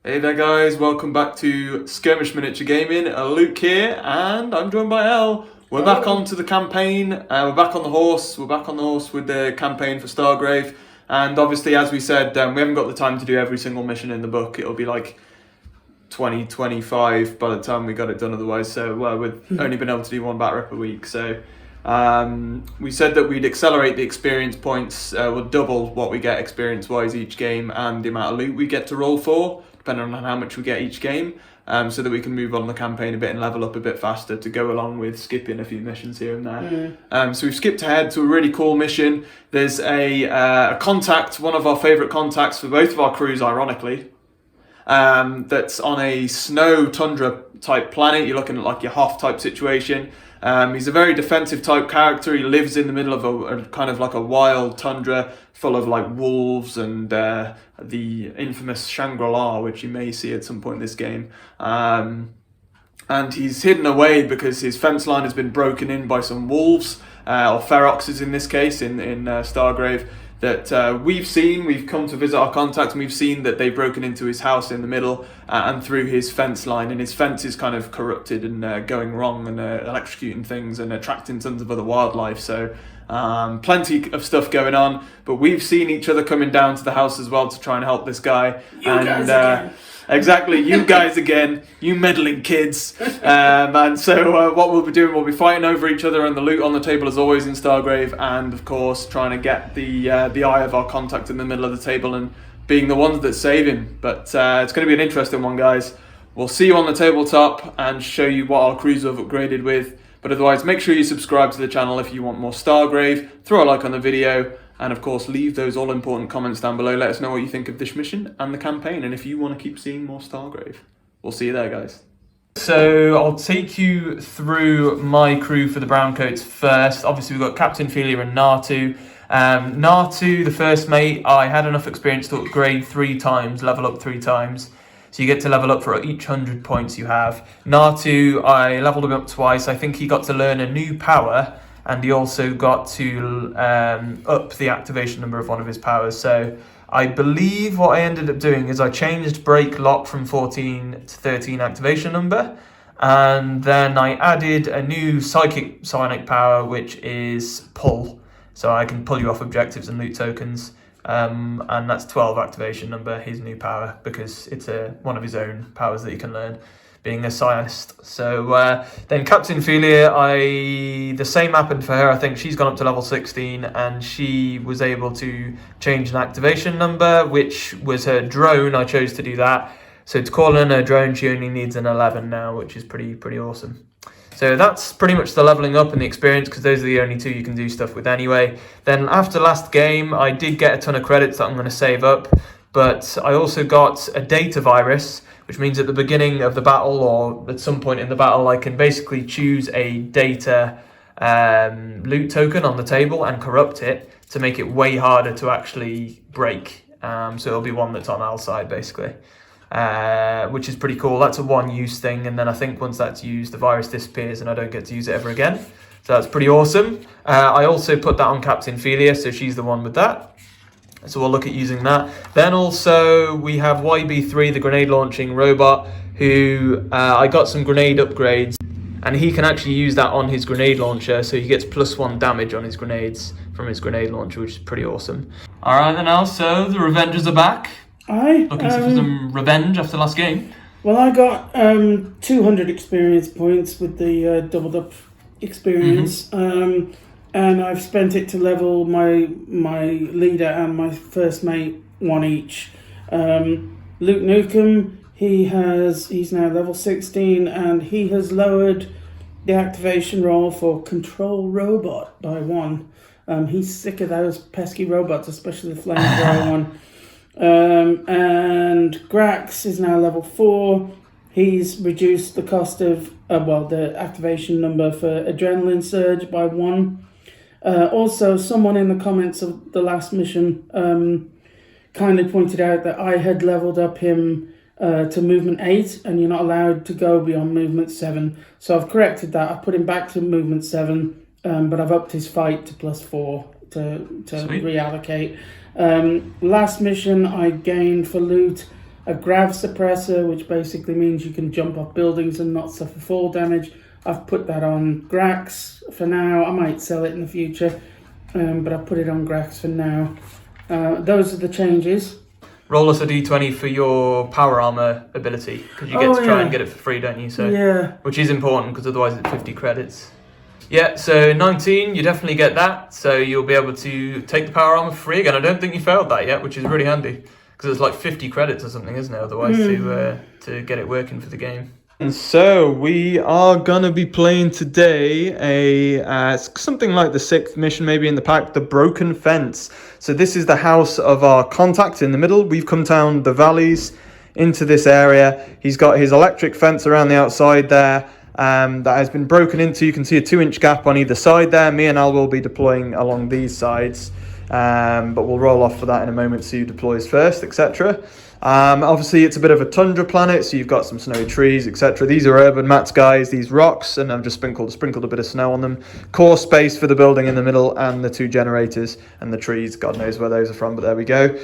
Hey there guys, welcome back to Skirmish Miniature Gaming. Luke here, and I'm joined by Elle. We're back onto the campaign, we're back on the horse with the campaign for Stargrave. And obviously, as we said, we haven't got the time to do every single mission in the book. It'll be like 25 by the time we got it done otherwise. So we've only been able to do one bat rip a week. So we said that we'd accelerate the experience points, we'll double what we get experience wise each game and the amount of loot we get to roll for, depending on how much we get each game, so that we can move on the campaign a bit and level up a bit faster to go along with skipping a few missions here and there. So we've skipped ahead to a really cool mission. There's a contact, one of our favourite contacts for both of our crews, ironically, that's on a snow tundra type planet. You're looking at like your Hoth type situation. He's a very defensive type character. He lives in the middle of a kind of like a wild tundra full of like wolves and the infamous Shangri-La, which you may see at some point in this game. And he's hidden away because his fence line has been broken in by some wolves, or Ferroxes in this case, in Stargrave, that we've come to visit our contact, and we've seen that they've broken into his house in the middle and through his fence line, and his fence is kind of corrupted and going wrong and electrocuting things and attracting tons of other wildlife. So plenty of stuff going on, but we've seen each other coming down to the house as well to try and help this guy. Guys again. Exactly, you guys again, you meddling kids. And so what we'll be doing, we'll be fighting over each other and the loot on the table as always in Stargrave, and of course trying to get the eye of our contact in the middle of the table and being the ones that save him. But it's going to be an interesting one, guys. We'll see you on the tabletop and show you what our crews have upgraded with. But otherwise, make sure you subscribe to the channel if you want more Stargrave. Throw a like on the video. And of course, leave those all-important comments down below. Let us know what you think of this mission and the campaign, and if you want to keep seeing more Stargrave. We'll see you there, guys. So I'll take you through my crew for the Browncoats first. Obviously, we've got Captain Philia and Nartu. Nartu, the first mate, I had enough experience to upgrade 3 times, level up 3 times. So you get to level up for each 100 points you have. Nartu, I leveled him up twice. I think he got to learn a new power, and he also got to up the activation number of one of his powers. So I believe what I ended up doing is I changed break lock from 14 to 13 activation number, and then I added a new psychic psionic power, which is pull. So I can pull you off objectives and loot tokens, and that's 12 activation number, his new power, because it's one of his own powers that you can learn, being a scientist. So then Captain Philia, the same happened for her. I think she's gone up to level 16, and she was able to change an activation number, which was her drone. I chose to do that. So to call in her drone, she only needs an 11 now, which is pretty awesome. So that's pretty much the leveling up and the experience, because those are the only 2 you can do stuff with anyway. Then after last game, I did get a ton of credits that I'm going to save up, but I also got a data virus, which means at the beginning of the battle or at some point in the battle, I can basically choose a data loot token on the table and corrupt it to make it way harder to actually break. So it'll be one that's on our side, basically, which is pretty cool. That's a one-use thing, and then I think once that's used, the virus disappears and I don't get to use it ever again. So that's pretty awesome. I also put that on Captain Philia, so she's the one with that. So we'll look at using that. Then also we have YB3, the grenade launching robot, who I got some grenade upgrades, and he can actually use that on his grenade launcher, so he gets +1 damage on his grenades from his grenade launcher, which is pretty awesome. Alright then, Al, so the Revengers are back. Aye. Looking for some revenge after last game. Well, I got 200 experience points with the doubled up experience. And I've spent it to level my leader and my first mate 1 each. Luke Newcomb, he's now level 16, and he has lowered the activation roll for control robot by 1. He's sick of those pesky robots, especially the flamethrower one. And Grax is now level 4. He's reduced the cost of the activation number for adrenaline surge by 1. Also, someone in the comments of the last mission kindly pointed out that I had leveled up him to movement 8, and you're not allowed to go beyond movement 7. So I've corrected that. I've put him back to movement 7, but I've upped his fight to +4 to reallocate. Last mission I gained for loot a grav suppressor, which basically means you can jump off buildings and not suffer fall damage. I've put that on Grax for now. I might sell it in the future, but I've put it on Grax for now. Those are the changes. Roll us a d20 for your power armor ability, because you get to try and get it for free, don't you? So yeah. Which is important, because otherwise it's 50 credits. Yeah, so 19, you definitely get that. So you'll be able to take the power armor for free again. I don't think you failed that yet, which is really handy, because it's like 50 credits or something, isn't it? Otherwise, to get it working for the game. And so we are gonna be playing today something like the 6th mission, maybe in the pack, the Broken Fence. So this is the house of our contact in the middle. We've come down the valleys into this area. He's got his electric fence around the outside there that has been broken into. You can see a 2-inch gap on either side there. Me and Al will be deploying along these sides, but we'll roll off for that in a moment, see who deploys first, etc. Obviously it's a bit of a tundra planet, so you've got some snowy trees, etc. These are urban mats, guys, these rocks, and I've just sprinkled a bit of snow on them. Core space for the building in the middle, and the 2 generators, and the trees, God knows where those are from, but there we go.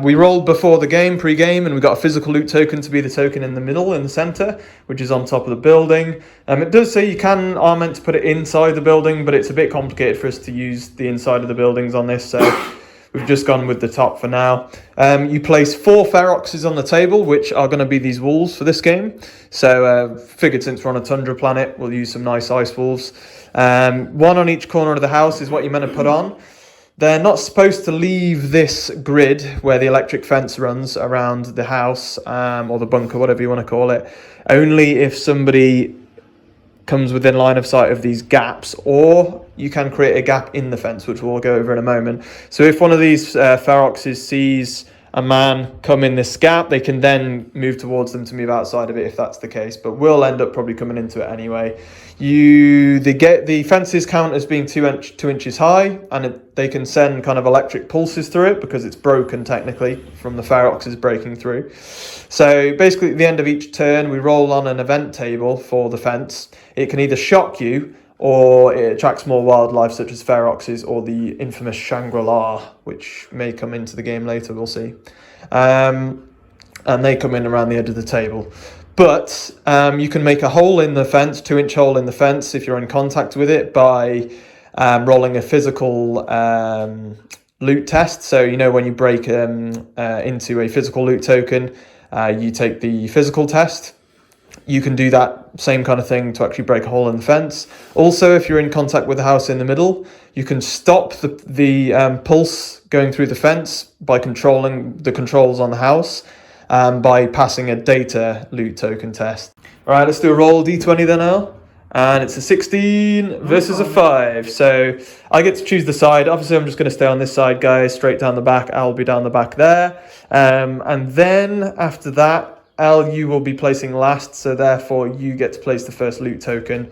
We rolled before the game, pre-game, and we got a physical loot token to be the token in the middle, in the center, which is on top of the building. It does say you are meant to put it inside the building, but it's a bit complicated for us to use the inside of the buildings on this, so we've just gone with the top for now. You place 4 Ferroxes on the table, which are going to be these wolves for this game. So figured since we're on a tundra planet, we'll use some nice ice wolves. 1 on each corner of the house is what you're meant to put on. They're not supposed to leave this grid where the electric fence runs around the house, or the bunker, whatever you want to call it. Only if somebody comes within line of sight of these gaps, or you can create a gap in the fence, which we'll go over in a moment. So if one of these Ferroxes sees a man come in this gap, they can then move towards them to move outside of it if that's the case, but we'll end up probably coming into it anyway. The fences count as being 2 inches high, and they can send kind of electric pulses through it because it's broken technically from the Ferroxes breaking through. So basically at the end of each turn we roll on an event table for the fence. It can either shock you, or it attracts more wildlife such as Ferroxes or the infamous Shangri-La, which may come into the game later, we'll see. And they come in around the edge of the table. But you can make a hole in the fence, 2-inch hole in the fence, if you're in contact with it, by rolling a physical loot test. So, you know, when you break into a physical loot token, you take the physical test. You can do that same kind of thing to actually break a hole in the fence. Also, if you're in contact with the house in the middle, you can stop the pulse going through the fence by controlling the controls on the house, by passing a data loot token test. All right, let's do a roll d20 then, Al. And it's a 16 versus a 5. So I get to choose the side. Obviously, I'm just going to stay on this side, guys, straight down the back. I'll be down the back there. And then after that, Al, you will be placing last, so therefore you get to place the first loot token.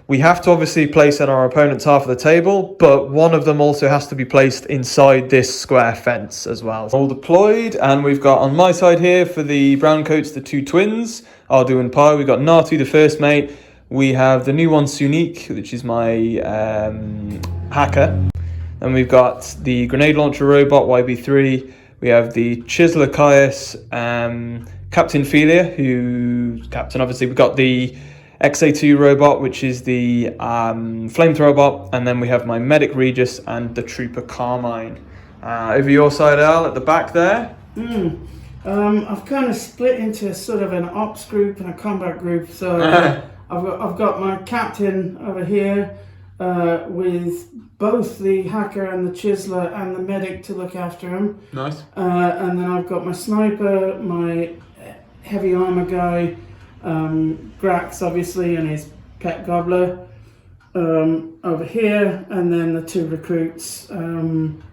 We have to obviously place on our opponent's half of the table, but one of them also has to be placed inside this square fence as well. All deployed, and we've got on my side here for the brown coats the 2 twins, Ardu and Pi. We've got Natu, the first mate. We have the new one, Sunique, which is my hacker. And we've got the grenade launcher robot, YB3. We have the Chiseler Caius, Captain Philia, who's captain. Obviously, we've got the XA2 robot, which is the flamethrower bot, and then we have my medic Regis and the trooper Carmine. Over your side, Al, at the back there. I've kind of split into a sort of an ops group and a combat group. So I've got my captain over here with both the hacker and the chiseler and the medic to look after him. Nice. And then I've got my sniper, my heavy armor guy, Grax obviously, and his pet gobbler over here, and then the 2 recruits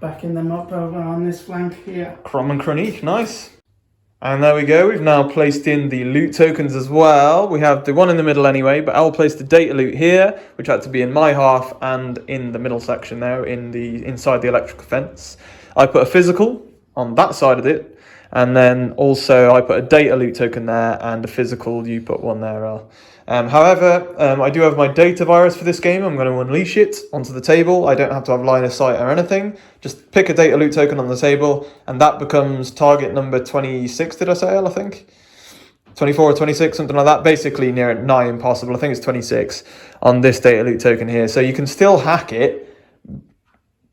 backing them up over on this flank here. Crom and Chronique, nice. And there we go, we've now placed in the loot tokens as well. We have the one in the middle anyway, but I'll place the data loot here, which had to be in my half and in the middle section there, inside the electrical fence. I put a physical on that side of it, and then also I put a data loot token there and a physical, you put one there, Al. However, I do have my data virus for this game. I'm going to unleash it onto the table. I don't have to have line of sight or anything. Just pick a data loot token on the table, and that becomes target number 26, did I say, I think? 24 or 26, something like that. Basically nigh impossible. I think it's 26 on this data loot token here. So you can still hack it,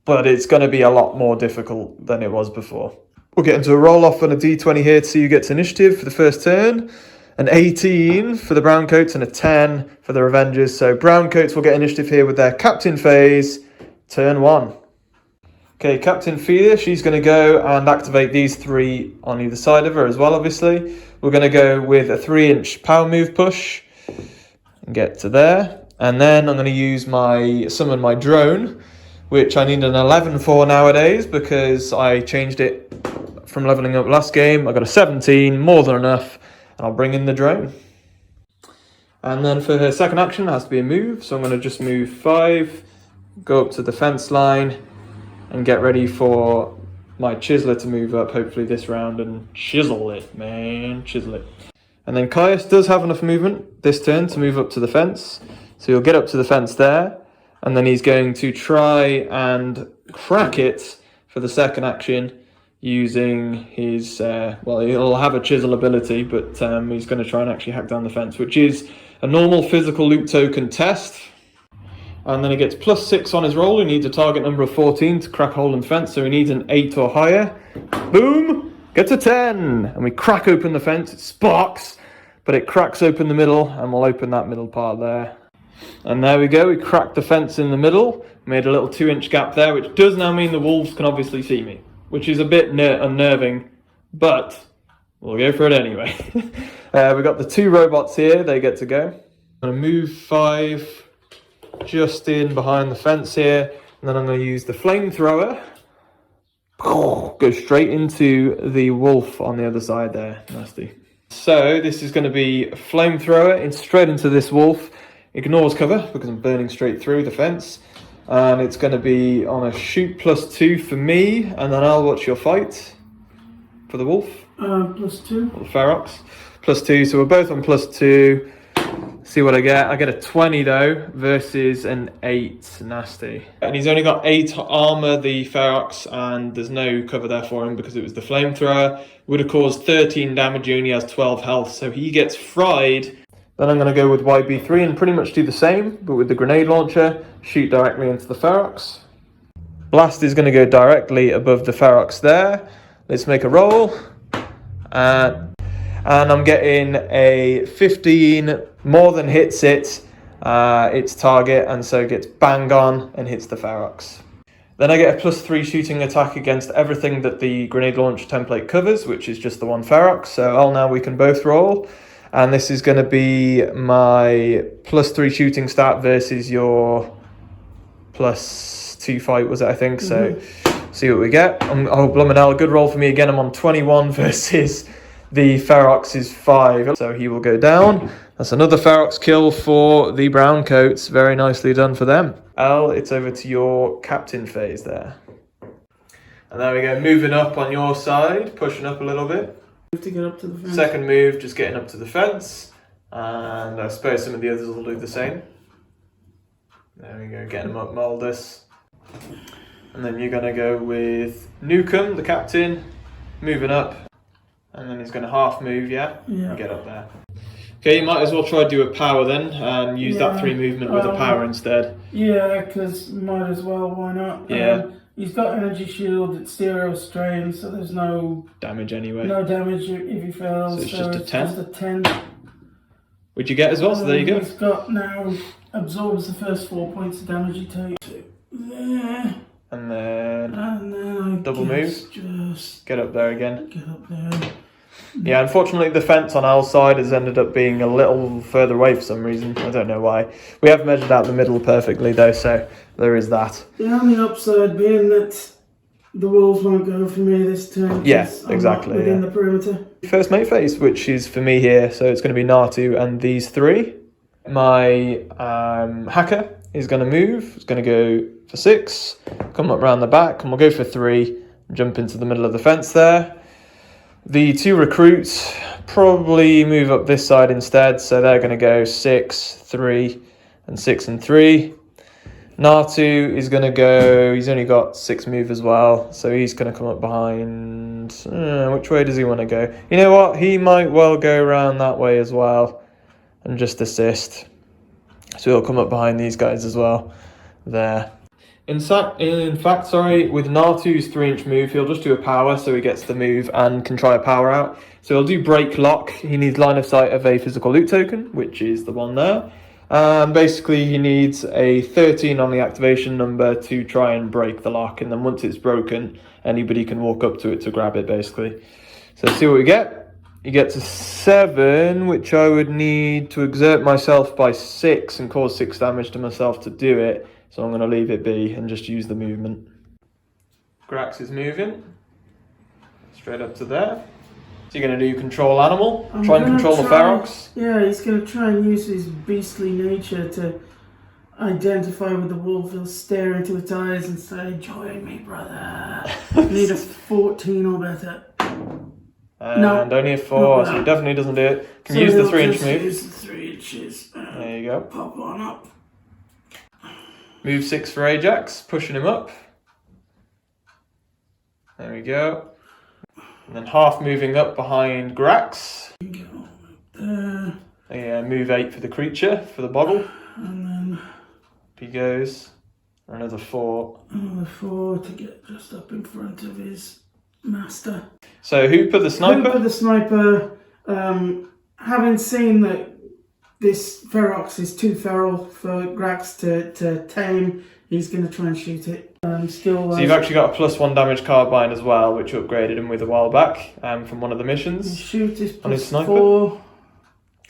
but it's going to be a lot more difficult than it was before. We'll get into a roll-off on a d20 here to see who gets initiative for the first turn. An 18 for the brown coats and a 10 for the Revengers. So brown coats will get initiative here with their captain phase, turn 1. Okay, Captain Philia, she's going to go and activate these 3 on either side of her as well, obviously. We're going to go with a 3-inch power move push and get to there. And then I'm going to summon my drone, which I need an 11 for nowadays because I changed it from leveling up last game. I got a 17, more than enough. And I'll bring in the drone. And then for her second action, it has to be a move. So I'm going to just move 5, go up to the fence line, and get ready for my chiseler to move up, hopefully this round, and chisel it, man. Chisel it. And then Caius does have enough movement this turn to move up to the fence. So he'll get up to the fence there. And then he's going to try and crack it for the second action, using his, he'll have a chisel ability, but he's going to try and actually hack down the fence, which is a normal physical loot token test. And then he gets +6 on his roll. He needs a target number of 14 to crack a hole in the fence, so he needs an 8 or higher. Boom! Gets a 10! And we crack open the fence. It sparks, but it cracks open the middle, and we'll open that middle part there. And there we go, we cracked the fence in the middle, made a little 2-inch gap there, which does now mean the wolves can obviously see me, which is a bit unnerving, but we'll go for it anyway. We've got the 2 robots here, they get to go. I'm going to move 5 just in behind the fence here, and then I'm going to use the flamethrower. Go straight into the wolf on the other side there, nasty. So this is going to be a flamethrower straight into this wolf. Ignores cover because I'm burning straight through the fence. And it's going to be on a shoot +2 for me, and then I'll watch your fight for the wolf. +2. Or the Ferrox. +2, so we're both on +2. See what I get. I get a 20 though, versus an 8. Nasty. And he's only got 8 armor, the Ferrox, and there's no cover there for him because it was the flamethrower. Would have caused 13 damage, he only has 12 health, so he gets fried. Then I'm going to go with YB3 and pretty much do the same, but with the grenade launcher, shoot directly into the Ferrox. Blast is going to go directly above the Ferrox there. Let's make a roll. And I'm getting a 15, more than hits its target, and so gets bang on and hits the Ferrox. Then I get a +3 shooting attack against everything that the grenade launch template covers, which is just the one Ferrox. So now we can both roll. And this is going to be my +3 shooting stat versus your +2 fight, was it, I think? So, see what we get. Oh, blooming hell, good roll for me again. I'm on 21 versus the Ferrox's 5. So he will go down. That's another Ferrox kill for the brown coats. Very nicely done for them. Al, it's over to your captain phase there. And there we go, moving up on your side, pushing up a little bit. To get up to the fence. Second move, just getting up to the fence, and I suppose some of the others will do the same. There we go, getting them up Moldus. And then you're going to go with Newcomb, the captain, moving up, and then he's going to half move, and get up there. Okay, you might as well try to do a power then, and use that 3 movement with a power instead. Yeah, because might as well, why not? Yeah. He's got energy shield, it's 0 strain, so there's no damage anyway. No damage if he fails. So it's just a 10. Just a 10. Which you get as well, so there you go. He's got now absorbs the first 4 points of damage he takes. There. And then double move. Just get up there again. Get up there. Yeah, unfortunately the fence on our side has ended up being a little further away for some reason. I don't know why. We have measured out the middle perfectly though, so there is that. The only upside being that the wolves won't go for me this turn. Yeah, exactly. Within the perimeter. First mate phase, which is for me here, so it's going to be Natu and these 3. My hacker is going to move. It's going to go for 6, come up round the back, and we'll go for 3, jump into the middle of the fence there. The 2 recruits probably move up this side instead. So they're going to go 6, 3, and 6 and 3. Natu is going to go, he's only got 6 move as well, so he's going to come up behind. Which way does he want to go? You know what? He might well go around that way as well and just assist. So he'll come up behind these guys as well. There. In fact, with Natu's 3-inch move, he'll just do a power, so he gets the move and can try a power out. So he'll do break lock. He needs line of sight of a physical loot token, which is the one there. Basically, he needs a 13 on the activation number to try and break the lock, and then once it's broken, anybody can walk up to it to grab it, basically. So see what we get. You get to 7, which I would need to exert myself by 6 and cause 6 damage to myself to do it. So I'm going to leave it be and just use the movement. Grax is moving straight up to there. So you're going to do control animal, try and control the Ferrox. Yeah, he's going to try and use his beastly nature to identify with the wolf. He'll stare into its eyes and say, "Join me, brother." Need a 14 or better. And only a 4, so he definitely doesn't do it. Can use the 3-inch move. Use the 3 inches. There you go. Pop on up. Move 6 for Ajax, pushing him up. There we go. And then half moving up behind Grax. Yeah, move 8 for the creature, for the boggle. And then up he goes. Another 4. Another 4 to get just up in front of his master. So Hooper the sniper? Hooper the sniper, having seen that this Ferrox is too feral for Grax to tame, he's going to try and shoot it. So you've actually got a +1 damage carbine as well, which you upgraded him with a while back from one of the missions. Shoot is on his sniper. +4.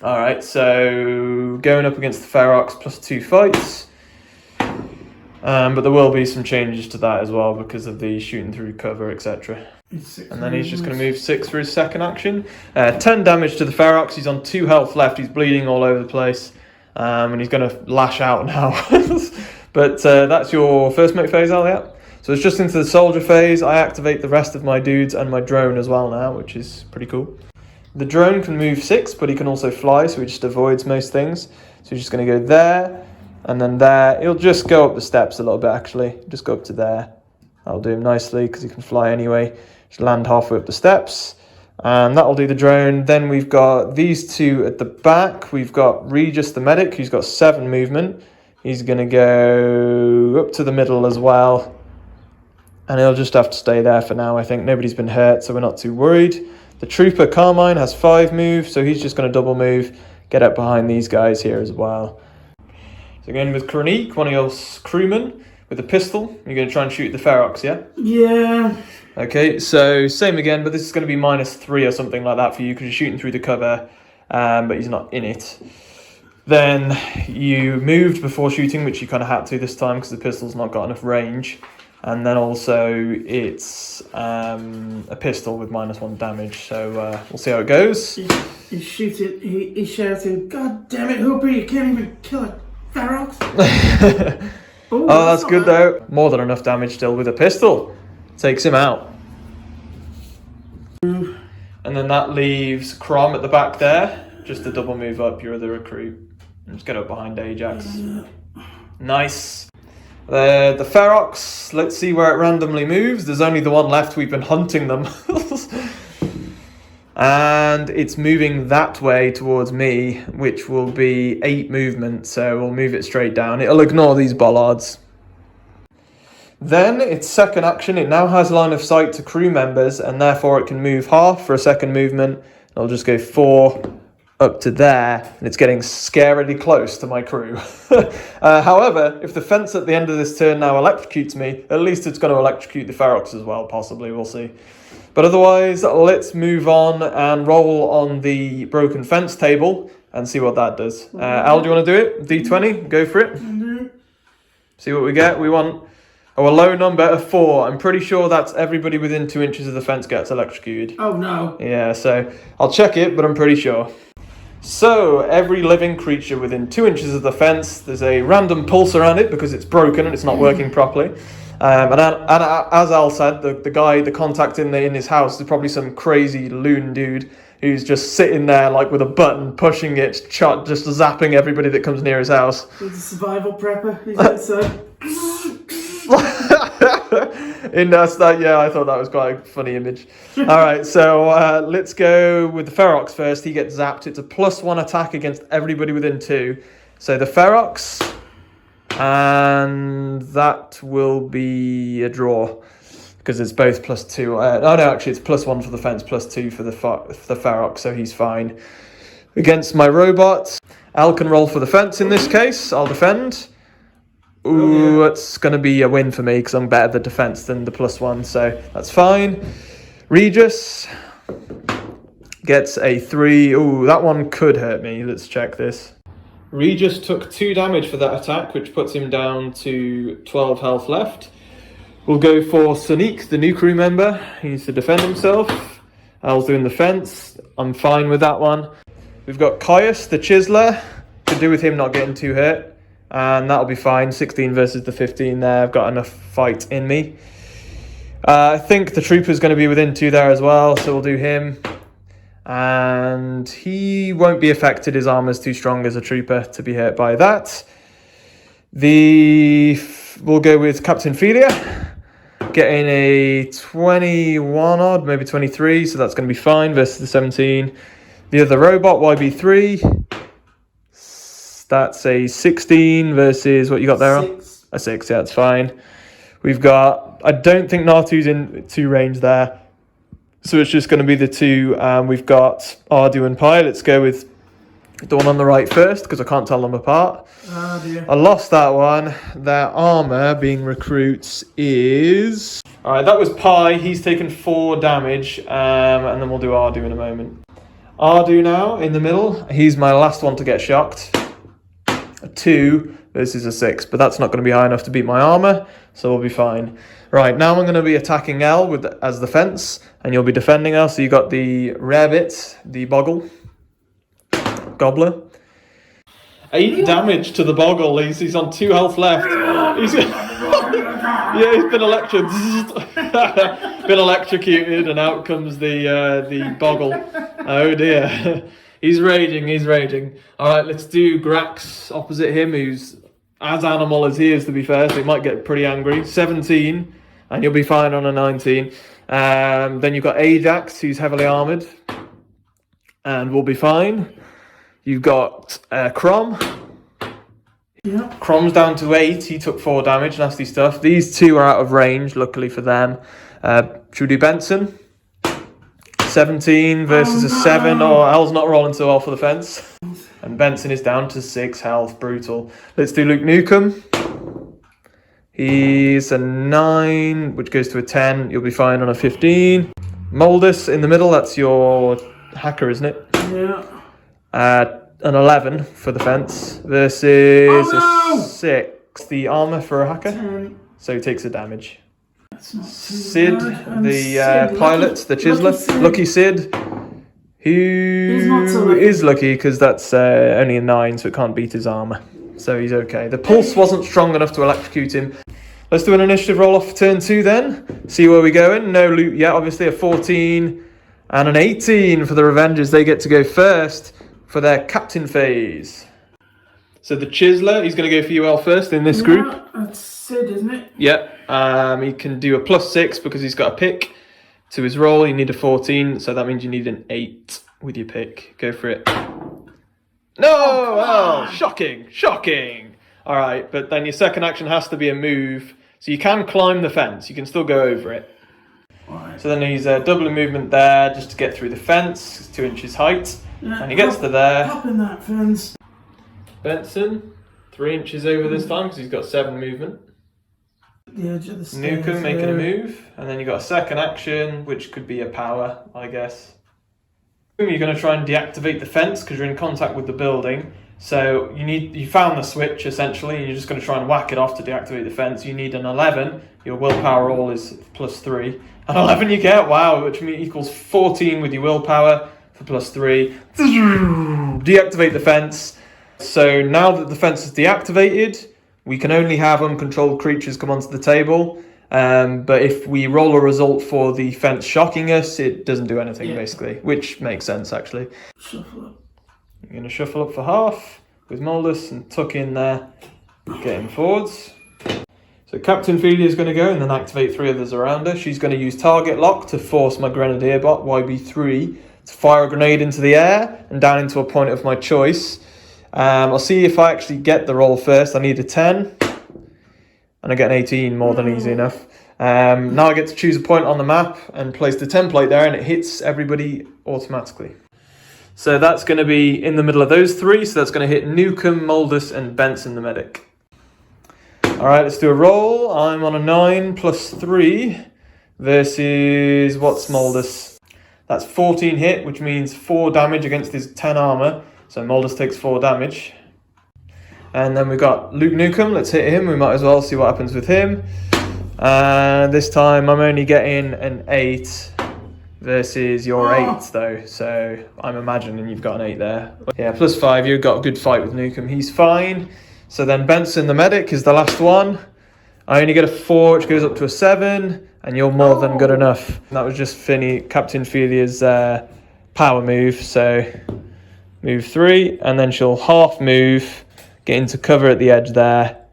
Alright, so going up against the Ferrox, +2 fights. But there will be some changes to that as well because of the shooting through cover, etc. And then he's just going to move 6 for his second action. 10 damage to the Ferrox. He's on 2 health left. He's bleeding all over the place. And he's going to lash out now. But that's your first mate phase, Al, yeah? So it's just into the soldier phase. I activate the rest of my dudes and my drone as well now, which is pretty cool. The drone can move 6, but he can also fly, so he just avoids most things. So he's just going to go there, and then there. He'll just go up the steps a little bit, actually. Just go up to there. That'll do him nicely, because he can fly anyway. Just land halfway up the steps. And that'll do the drone. Then we've got these 2 at the back. We've got Regis the medic, who's got 7 movement. He's going to go up to the middle as well. And he'll just have to stay there for now, I think. Nobody's been hurt, so we're not too worried. The trooper Carmine has 5 move, so he's just going to double move, get up behind these guys here as well. So again with Kronique, one of your crewmen, with a pistol. You're going to try and shoot the Ferrox, yeah? Yeah. Okay, so same again, but this is going to be -3 or something like that for you, because you're shooting through the cover, but he's not in it. Then you moved before shooting, which you kind of had to this time because the pistol's not got enough range. And then also it's a pistol with -1 damage. So we'll see how it goes. He's shooting, he's shouting, "God damn it, Hooper, you can't even kill a Ferrox." Oh, that's good though. More than enough damage still with a pistol. Takes him out. And then that leaves Crom at the back there. Just to double move up your other recruit. And just get up behind Ajax. Nice. The Ferrox, let's see where it randomly moves. There's only the one left. We've been hunting them. And it's moving that way towards me, which will be 8 movement. So we'll move it straight down. It'll ignore these bollards. Then its second action, it now has line of sight to crew members, and therefore it can move half for a second movement. It'll just go 4 up to there, and it's getting scarily close to my crew. However, if the fence at the end of this turn now electrocutes me, at least it's going to electrocute the Ferrox as well, possibly, we'll see. But otherwise, let's move on and roll on the broken fence table and see what that does. Al, do you want to do it? D20, go for it. See what we get. We want a low number of 4. I'm pretty sure that's everybody within 2 inches of the fence gets electrocuted. Oh no. Yeah, so I'll check it, but I'm pretty sure. So, every living creature within 2 inches of the fence, there's a random pulse around it because it's broken and it's not working properly. And as Al said, the guy, the contact in his house is probably some crazy loon dude who's just sitting there like with a button, pushing it, just zapping everybody that comes near his house. He's a survival prepper, is it so? I thought that was quite a funny image. Alright, so let's go with the Ferrox first. He gets zapped. It's a +1 attack against everybody within 2. So the Ferrox, and that will be a draw because it's both +2. Actually it's +1 for the fence, +2 for the Ferrox, so he's fine. Against my robot, Al can roll for the fence in this case. I'll defend. Ooh, it's going to be a win for me because I'm better at the defense than the +1, so that's fine. Regis gets a 3. Ooh, that one could hurt me. Let's check this. Regis took 2 damage for that attack, which puts him down to 12 health left. We'll go for Sonique, the new crew member. He needs to defend himself. Al's doing the fence. I'm fine with that one. We've got Caius, the chiseler. Could do with him not getting too hurt. And that'll be fine. 16 versus the 15 there. I've got enough fight in me. I think the trooper's going to be within 2 there as well, so we'll do him. And he won't be affected. His armor's too strong as a trooper to be hurt by that. We'll go with Captain Philia, getting a 21 odd, maybe 23, so that's going to be fine versus the 17. The other robot, YB3, that's a 16 versus what you got there? 6. A 6, yeah, that's fine. We've got, I don't think Natu's in 2 range there, so it's just going to be the 2. We've got Ardu and Pi. Let's go with the one on the right first because I can't tell them apart. Oh dear. I lost that one. Their armor being recruits is... Alright, that was Pi. He's taken 4 damage, and then we'll do Ardu in a moment. Ardu now in the middle. He's my last one to get shocked. A 2 versus a 6, but that's not going to be high enough to beat my armor, so we'll be fine. Right, now I'm going to be attacking L as the fence, and you'll be defending us. So you got the rabbit, the gobbler. 8 damage to the boggle. He's on 2 health left. He's been been electrocuted, and out comes the boggle. Oh dear. He's raging. Alright, let's do Grax opposite him, who's as animal as he is, to be fair, so he might get pretty angry. 17, and you'll be fine on a 19. Then you've got Ajax, who's heavily armoured, and we'll be fine. You've got Crom. Yeah. Crom's down to 8, he took 4 damage, nasty stuff. These 2 are out of range, luckily for them. Trudy Benson. 17 versus a 7. Al's not rolling so well for the fence. And Benson is down to 6 health. Brutal. Let's do Luke Newcomb. He's a 9, which goes to a 10. You'll be fine on a 15. Moldus in the middle. That's your hacker, isn't it? Yeah. An 11 for the fence versus a 6. The armor for a hacker. 10. So he takes a damage. Sid, the pilot, the chiseler, Lucky Sid, who is lucky because that's only a 9, so it can't beat his armor. So he's okay. The pulse wasn't strong enough to electrocute him. Let's do an initiative roll off turn 2 then. See where we're going. No loot yet, obviously. A 14 and an 18 for the Revengers. They get to go first for their captain phase. So the chiseler, he's going to go for UL first in this group. That's Sid, isn't it? Yep. He can do a +6 because he's got a pick to his roll. You need a 14, so that means you need an 8 with your pick. Go for it. No! Oh, shocking. All right, but then your second action has to be a move. So you can climb the fence. You can still go over it. Right. So then he's doubling movement there just to get through the fence. It's 2 inches height. Yeah, And he gets to there. Up in that fence. Benson, 3 inches over this time because he's got 7 movement. The edge of the stairs. Newcomb making a move, and then you've got a second action, which could be a power, I guess. You're going to try and deactivate the fence because you're in contact with the building. So you found the switch essentially, and you're just going to try and whack it off to deactivate the fence. You need an 11. Your willpower roll is +3. An 11 you get, wow, which equals 14 with your willpower for +3. Deactivate the fence. So now that the fence is deactivated, we can only have uncontrolled creatures come onto the table, But if we roll a result for the fence shocking us, it doesn't do anything, basically, which makes sense, actually. Shuffle up. I'm going to shuffle up for half with Moldus and tuck in there, getting forwards. So Captain Philia is going to go and then activate 3 others around her. She's going to use target lock to force my Grenadier bot, YB3, to fire a grenade into the air and down into a point of my choice. I'll see if I actually get the roll first. I need a 10. And I get an 18, more than easy enough. Now I get to choose a point on the map and place the template there, and it hits everybody automatically. So that's going to be in the middle of those 3, so that's going to hit Newcomb, Moldus, and Benson the medic. Alright, let's do a roll. I'm on a 9 plus 3 versus, what's Moldus? That's 14 hit, which means 4 damage against his 10 armour, so Moldus takes 4 damage. And then we've got Luke Newcomb. Let's hit him. We might as well see what happens with him. And this time I'm only getting an 8 versus your 8 though. So I'm imagining you've got an 8 there. Yeah, plus 5. You've got a good fight with Newcomb. He's fine. So then Benson the medic is the last one. I only get a 4, which goes up to a 7. And you're more than good enough. And that was just Captain Philia's power move. So move 3. And then she'll half move. Get into cover at the edge there.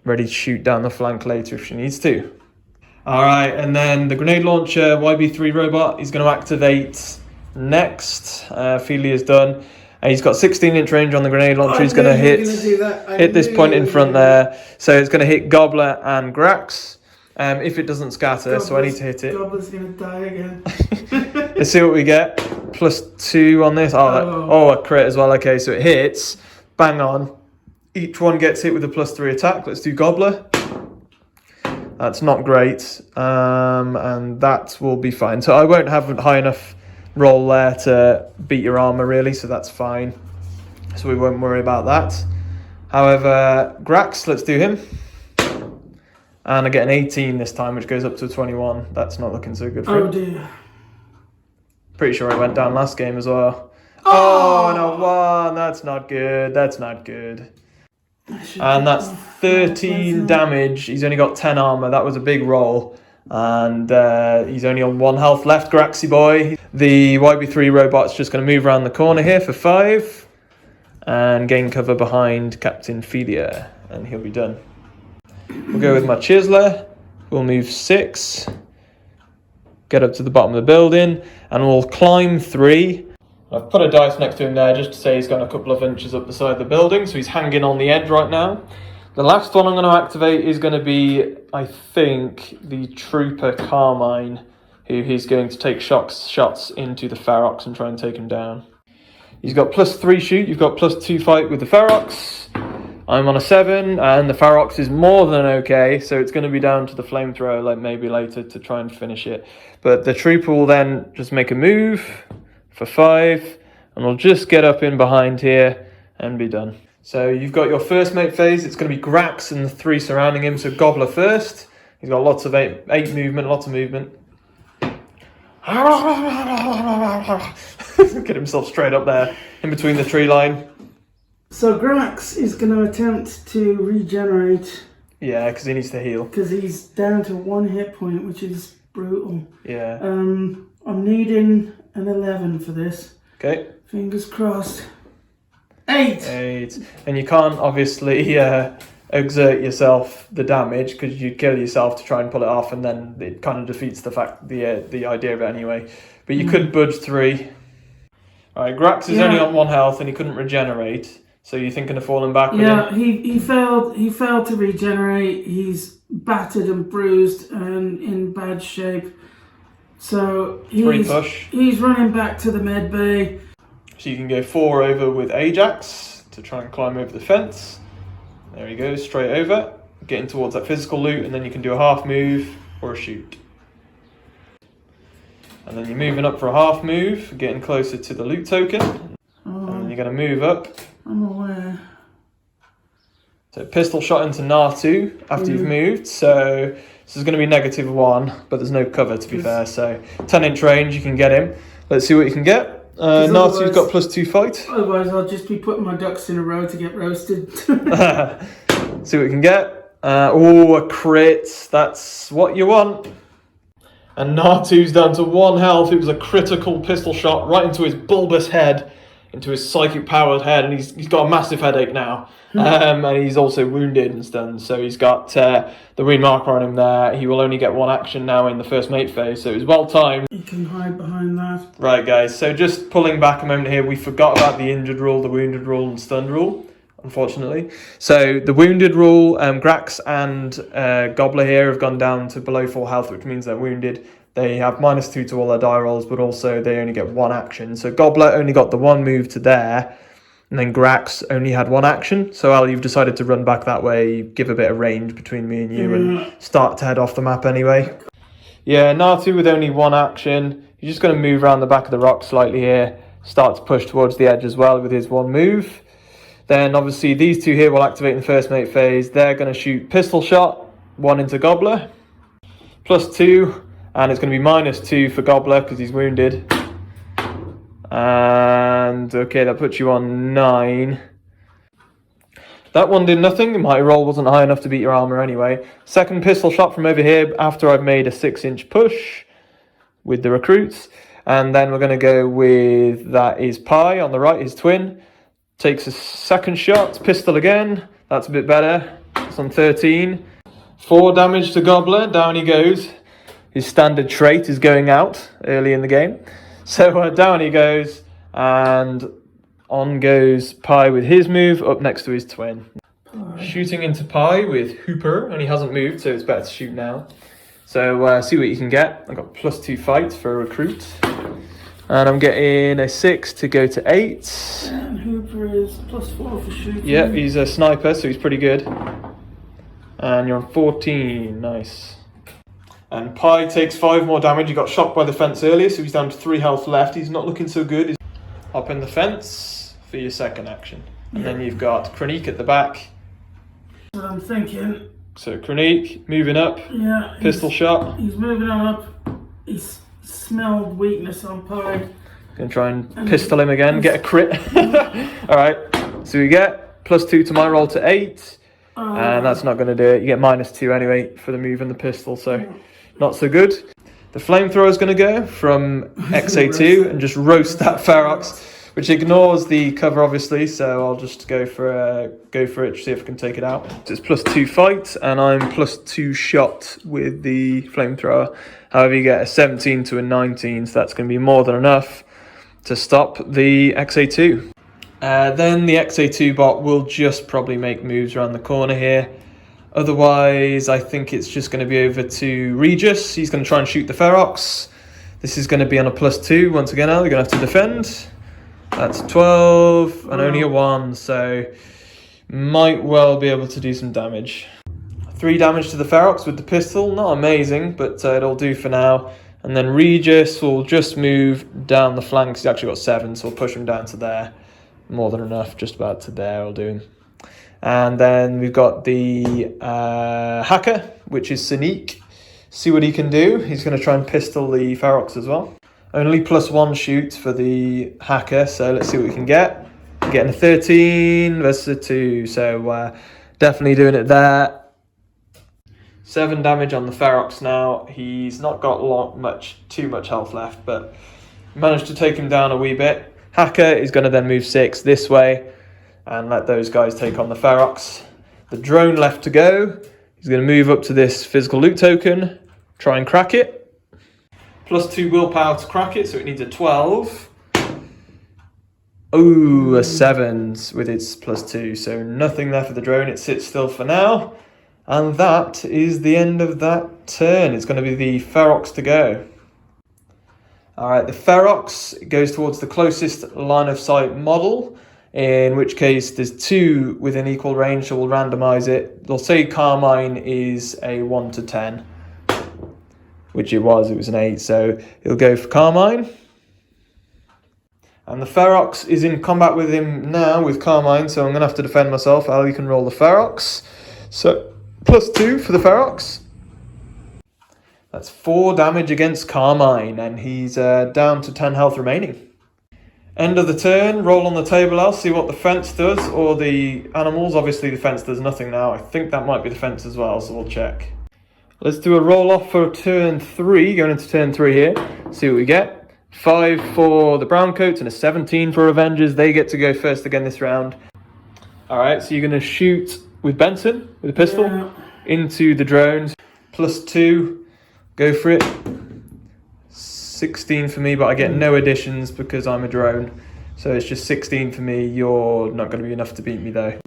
Ready to shoot down the flank later if she needs to. Alright, and then the grenade launcher YB3 robot is going to activate next. Philia's done. And he's got 16-inch range on the grenade launcher. He's going to hit this point in front there. So it's going to hit Gobbler and Grax. If it doesn't scatter, so I need to hit it. Gobbler's going to die again. Let's see what we get. Plus 2 on this. A crit as well. Okay, so it hits. Bang on. Each one gets hit with a plus 3 attack. Let's do Gobbler. That's not great. And that will be fine. So I won't have a high enough roll there to beat your armor really, so that's fine. So we won't worry about that. However, Grax, let's do him. And I get an 18 this time, which goes up to a 21. That's not looking so good for him. Oh dear. Pretty sure I went down last game as well. Oh, no, 1. That's not good. That's not good. And that's 13 damage. He's only got 10 armor. That was a big roll. And he's only on 1 health left, Graxy boy. The YB3 robot's just going to move around the corner here for 5. And gain cover behind Captain Philia. And he'll be done. We'll go with my Chiseler. We'll move 6. Get up to the bottom of the building. And we'll climb 3. I've put a dice next to him there just to say he's gone a couple of inches up the side of the building, so he's hanging on the edge right now. The last one I'm going to activate is going to be, I think, the Trooper Carmine, who he's going to take shots into the Ferrox and try and take him down. He's got plus 3 shoot, you've got plus 2 fight with the Ferrox. I'm on a 7, and the Ferrox is more than okay, so it's going to be down to the flamethrower like maybe later to try and finish it. But the Trooper will then just make a move for 5, and we'll just get up in behind here and be done. So you've got your first mate phase. It's going to be Grax and the 3 surrounding him. So Gobbler first. He's got lots of 8 movement, lots of movement. Get himself straight up there in between the tree line. So Grax is going to attempt to regenerate. Yeah, because he needs to heal. Because he's down to 1 hit point, which is brutal. Yeah. I'm needing an 11 for this. Okay. Fingers crossed. 8! 8. And you can't obviously exert yourself the damage because you'd kill yourself to try and pull it off, and then it kind of defeats the idea of it anyway. But you could budge 3. Alright, Grax is only on 1 health and he couldn't regenerate. So you're thinking of falling back? Yeah, he failed to regenerate. He's battered and bruised and in bad shape. So he's running back to the med bay. So you can go 4 over with Ajax to try and climb over the fence. There he goes, straight over, getting towards that physical loot, and then you can do a half move or a shoot. And then you're moving up for a half move, getting closer to the loot token. And then you're going to move up. I'm aware. So pistol shot into Natu after you've moved. So this is going to be -1, but there's no cover to be fair. So 10-inch range, you can get him. Let's see what you can get. Natu's got plus 2 fight. Otherwise, I'll just be putting my ducks in a row to get roasted. See what we can get. Oh, a crit. That's what you want. And Natu's down to 1 health. It was a critical pistol shot right into his bulbous head, into his psychic powered head, and he's got a massive headache now. And he's also wounded and stunned, so he's got the wound marker on him there. He will only get 1 action now in the first mate phase, so it's well timed. You can hide behind that. Right, guys, so just pulling back a moment here, we forgot about the injured rule, the wounded rule, and stunned rule, unfortunately. So the wounded rule, Grax and Gobbler here have gone down to below 4 health, which means they're wounded. They have -2 to all their die rolls, but also they only get 1 action. So Gobbler only got the 1 move to there, and then Grax only had 1 action. So Al, you've decided to run back that way, give a bit of range between me and you, and start to head off the map anyway. Yeah, Natu with only 1 action. He's just going to move around the back of the rock slightly here, start to push towards the edge as well with his 1 move. Then obviously these 2 here will activate in the first mate phase. They're going to shoot pistol shot, 1 into Gobbler, +2, and it's going to be -2 for Gobbler because he's wounded. And okay, that puts you on 9. That one did nothing. My roll wasn't high enough to beat your armor anyway. Second pistol shot from over here after I've made a 6-inch push with the recruits. And then we're going to go with, that is Pi on the right, his twin. Takes a second shot, pistol again. That's a bit better. It's on 13. 4 damage to Gobbler, down he goes. His standard trait is going out early in the game. So down he goes, and on goes Pi with his move, up next to his twin. Shooting into Pi with Hooper, and he hasn't moved, so it's better to shoot now. So see what you can get. I've got +2 fight for a recruit. And I'm getting a 6 to go to 8. And Hooper is +4 for shooting. Yeah, he's a sniper, so he's pretty good. And you're on 14, nice. And Pi takes 5 more damage. He got shocked by the fence earlier, so he's down to 3 health left. He's not looking so good. Hop in the fence for your second action. And then you've got Kronique at the back. That's what I'm thinking. So Kronique moving up. Yeah. Pistol shot. He's moving on up. He's smelled weakness on Pi. Gonna try and pistol him again, get a crit. Alright, so we get +2 to my roll to 8. And that's not going to do it. You get -2 anyway for the move and the pistol, so not so good. The flamethrower is going to go from XA2 and just roast that Ferrox, which ignores the cover obviously, so I'll just go for it, see if I can take it out. So it's +2 fight, and I'm +2 shot with the flamethrower. However, you get a 17 to a 19, so that's going to be more than enough to stop the XA2. Then the XA2 bot will just probably make moves around the corner here. Otherwise, I think it's just going to be over to Regis. He's going to try and shoot the Ferrox. This is going to be on a +2 once again. Now you're going to have to defend. That's 12 and only a 1, so might well be able to do some damage. 3 damage to the Ferrox with the pistol. Not amazing, but it'll do for now. And then Regis will just move down the flanks. He's actually got 7, so we'll push him down to there. More than enough, just about to there, I'll do him. And then we've got the hacker, which is Sneak. See what he can do. He's going to try and pistol the Ferrox as well. Only +1 shoot for the hacker, so let's see what we can get. Getting a 13 versus a 2, so definitely doing it there. 7 damage on the Ferrox now. He's not got too much health left, but managed to take him down a wee bit. Hacker is going to then move 6 this way and let those guys take on the Ferrox. The drone left to go. He's going to move up to this physical loot token, try and crack it. +2 willpower to crack it, so it needs a 12. Oh, a 7 with its +2, so nothing there for the drone. It sits still for now. And that is the end of that turn. It's going to be the Ferrox to go. Alright, the Ferrox goes towards the closest line of sight model, in which case there's 2 within equal range, so we'll randomise it. They'll say Carmine is a 1 to 10, which it was an 8, so he'll go for Carmine. And the Ferrox is in combat with him now, with Carmine, so I'm going to have to defend myself. Al, you can roll the Ferrox. So, +2 for the Ferrox. That's 4 damage against Carmine, and he's down to 10 health remaining. End of the turn, roll on the table. I'll see what the fence does, or the animals. Obviously the fence does nothing now. I think that might be the fence as well, so we'll check. Let's do a roll off for turn 3, going into turn 3 here. See what we get. 5 for the brown coats and a 17 for Avengers. They get to go first again this round. Alright, so you're going to shoot with Benson, with a pistol, into the drones. +2, go for it. 16 for me, but I get no additions because I'm a drone. So it's just 16 for me. You're not going to be enough to beat me though.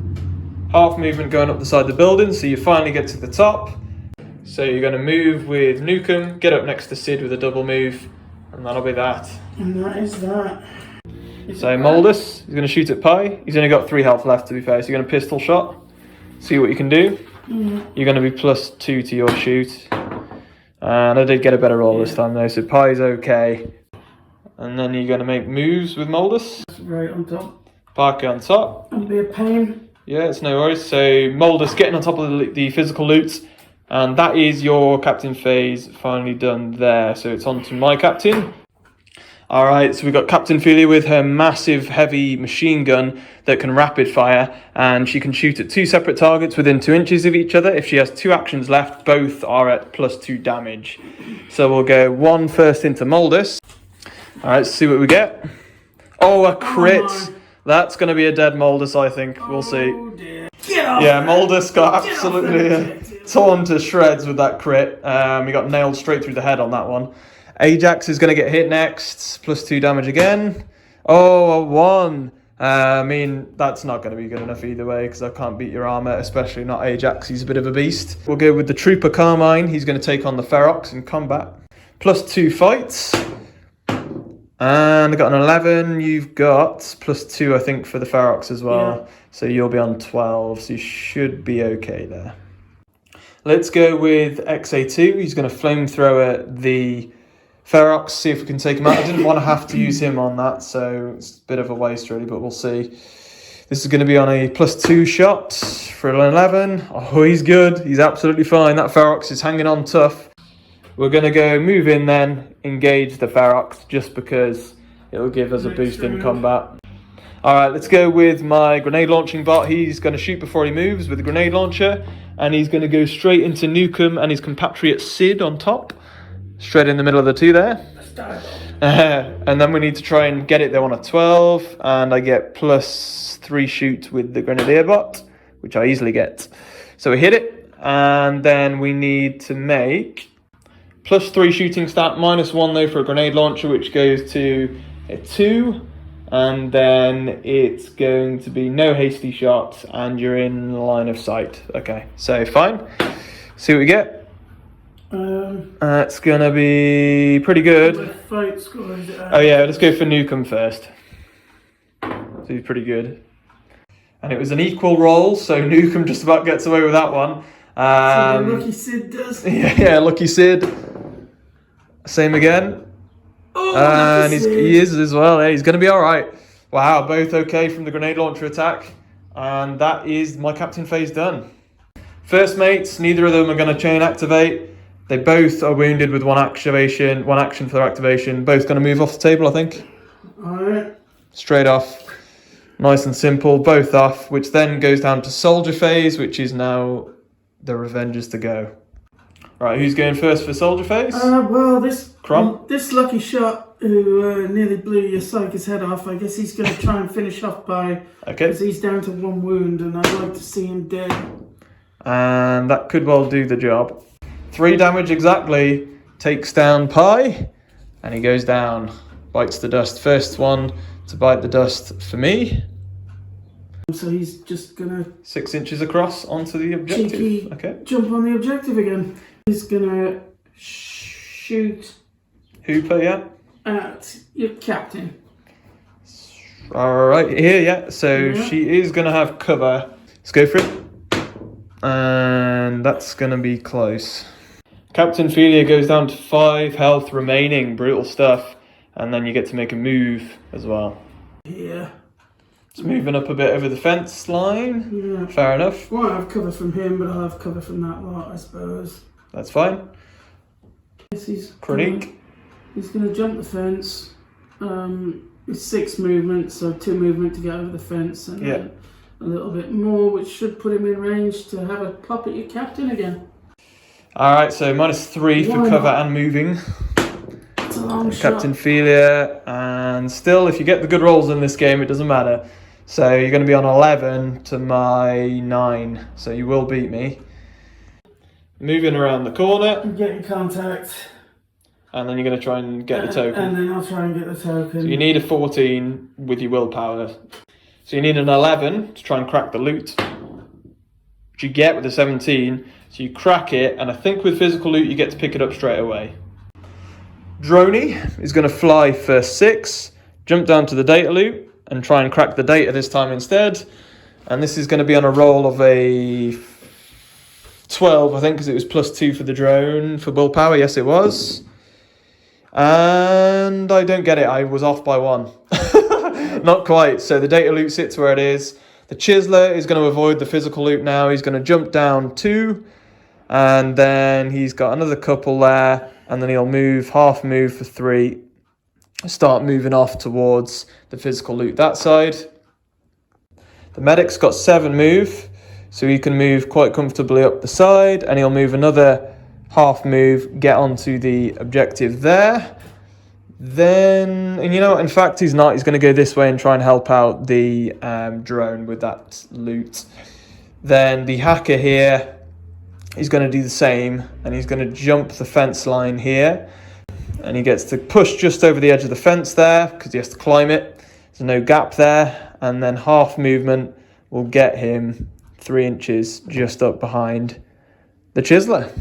Half movement going up the side of the building, so you finally get to the top. So you're going to move with Nukem, get up next to Sid with a double move, and that'll be that. And that is that. So Moldus, he's going to shoot at Pi. He's only got 3 health left to be fair, so you're going to pistol shot. See what you can do. You're going to be +2 to your shoot. And I did get a better roll this time though, so Pi's okay. And then you're going to make moves with Moldus. Right on top. Park on top. It'll be a pain. Yeah, it's no worries. So Moldus getting on top of the physical loots. And that is your captain phase finally done there. So it's on to my captain. Alright, so we've got Captain Philia with her massive heavy machine gun that can rapid fire, and she can shoot at 2 separate targets within 2 inches of each other. If she has 2 actions left, both are at +2 damage. So we'll go 1 first into Moldus. Alright, let's see what we get. Oh, a crit! That's going to be a dead Moldus, I think. We'll see. Dear. Get off Yeah, Moldus got absolutely torn to shreds with that crit. He got nailed straight through the head on that one. Ajax is going to get hit next, +2 damage again. Oh, a 1. I mean, that's not going to be good enough either way, because I can't beat your armor, especially not Ajax. He's a bit of a beast. We'll go with the Trooper Carmine. He's going to take on the Ferrox in combat. +2 fights. And I got an 11. You've got +2, I think, for the Ferrox as well. Yeah. So you'll be on 12, so you should be okay there. Let's go with XA2. He's going to flamethrower the Ferrox, see if we can take him out. I didn't want to have to use him on that, so it's a bit of a waste really, but we'll see. This is going to be on a +2 shot for an 11. Oh, he's good. He's absolutely fine. That Ferrox is hanging on tough. We're going to go move in then, engage the Ferrox, just because it'll give us a boost in combat. Alright, let's go with my grenade launching bot. He's going to shoot before he moves with the grenade launcher, and he's going to go straight into Nukem and his compatriot Sid on top. Straight in the middle of the 2 there. And then we need to try and get it there on a 12. And I get +3 shoot with the Grenadier bot, which I easily get. So we hit it. And then we need to make +3 shooting stat, -1 though for a grenade launcher, which goes to a 2. And then it's going to be no hasty shots, and you're in line of sight. Okay, so fine. See what we get. It's gonna be pretty good. Oh yeah, let's go for Nukem first. So he's pretty good. And it was an equal roll, so Nukem just about gets away with that one. So Lucky Sid does. Yeah, Lucky Sid. Same again. Oh, and he is as well. Yeah, he's gonna be alright. Wow, both okay from the grenade launcher attack. And that is my captain phase done. First mates, neither of them are gonna chain activate. They both are wounded with 1 activation, 1 action for their activation. Both going to move off the table, I think. Alright. Straight off. Nice and simple. Both off, which then goes down to soldier phase, which is now the Revengers to go. Right, who's going first for soldier phase? Well, this Crom? This lucky shot who nearly blew your psychic head off, I guess he's going to try and finish off by... Okay. Because he's down to 1 wound, and I'd like to see him dead. And that could well do the job. 3 damage exactly, takes down Pi, and he goes down, bites the dust. First one to bite the dust for me. So he's just gonna 6 inches across onto the objective. Cheeky okay. Jump on the objective again. He's gonna shoot Hooper, yeah. At your captain. Alright, here, yeah. So she is gonna have cover. Let's go for it. And that's gonna be close. Captain Philia goes down to 5 health remaining. Brutal stuff. And then you get to make a move as well. Yeah. It's moving up a bit over the fence line. Yeah. Fair enough. Won't have cover from him, but I'll have cover from that lot, I suppose. That's fine. Yes, he's Chronique. gonna jump the fence. It's 6 movement, so 2 movement to get over the fence, and then a little bit more, which should put him in range to have a pop at your captain again. Alright, so -3 for cover and moving. It's a long Captain shot. Philia, and still, if you get the good rolls in this game, it doesn't matter. So you're going to be on 11 to my 9, so you will beat me. Moving around the corner. Getting contact. And then you're going to try and get the token. And then I'll try and get the token. So you need a 14 with your willpower. So you need an 11 to try and crack the loot, which you get with a 17. So you crack it, and I think with physical loot you get to pick it up straight away. Droney is going to fly for 6, jump down to the data loot, and try and crack the data this time instead. And this is going to be on a roll of a 12, I think, because it was +2 for the drone for willpower. Yes, it was. And I don't get it. I was off by 1. Not quite. So the data loot sits where it is. The chiseler is going to avoid the physical loot now. He's going to jump down 2. And then he's got another couple there. And then he'll move, half move for 3. Start moving off towards the physical loot that side. The medic's got 7 move. So he can move quite comfortably up the side. And he'll move another half move, get onto the objective there. Then, and you know what, in fact he's not, he's going to go this way and try and help out the drone with that loot. Then the hacker here, he's going to do the same, and he's going to jump the fence line here, and he gets to push just over the edge of the fence there, because he has to climb it. There's no gap there, and then half movement will get him 3 inches just up behind the chiseler.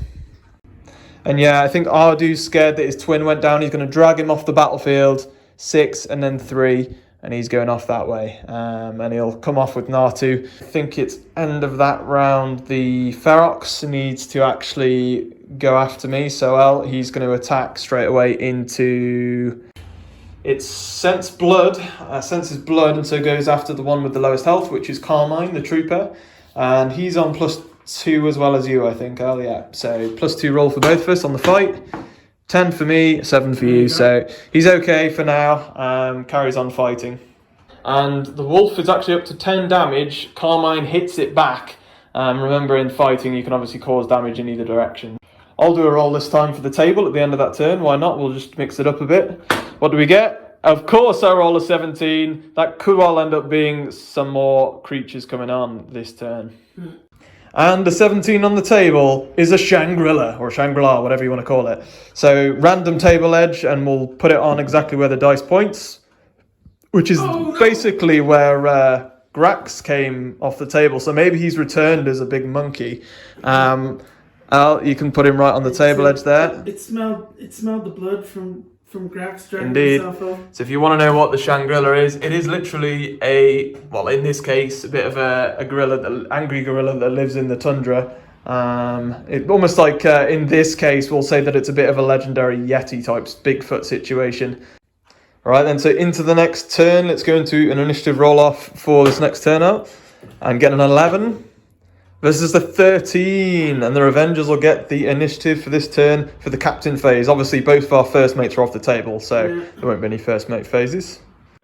And yeah, I think Ardu's scared that his twin went down. He's going to drag him off the battlefield, 6 and then 3, and he's going off that way. And he'll come off with Natu. I think it's end of that round. The Ferrox needs to actually go after me. So he's going to attack straight away into... It's senses blood, and so goes after the one with the lowest health, which is Carmine, the trooper. And he's on +2 as well as you, I think. Oh, yeah. So +2 roll for both of us on the fight. 10 for me, 7 for you. So he's okay for now. Carries on fighting. And the wolf is actually up to 10 damage. Carmine hits it back. Remember, in fighting, you can obviously cause damage in either direction. I'll do a roll this time for the table at the end of that turn. Why not? We'll just mix it up a bit. What do we get? Of course, I roll a 17. That could well end up being some more creatures coming on this turn. And the 17 on the table is a Shangri-La, or Shangri-La, whatever you want to call it. So random table edge, and we'll put it on exactly where the dice points, which is basically where Grax came off the table. So maybe he's returned as a big monkey. Al, you can put him right on the table edge there. It smelled the blood from Grax dragging Indeed. himself off. So if you want to know what the Shangri-La is, it is literally in this case, a bit of a gorilla, angry gorilla that lives in the tundra. It almost like in this case, we'll say that it's a bit of a legendary Yeti type Bigfoot situation. All right, then, so into the next turn, let's go into an initiative roll-off for this next turn out. And get an 11 versus the 13. And the Revengers will get the initiative for this turn for the captain phase. Obviously, both of our first mates are off the table, so there won't be any first mate phases.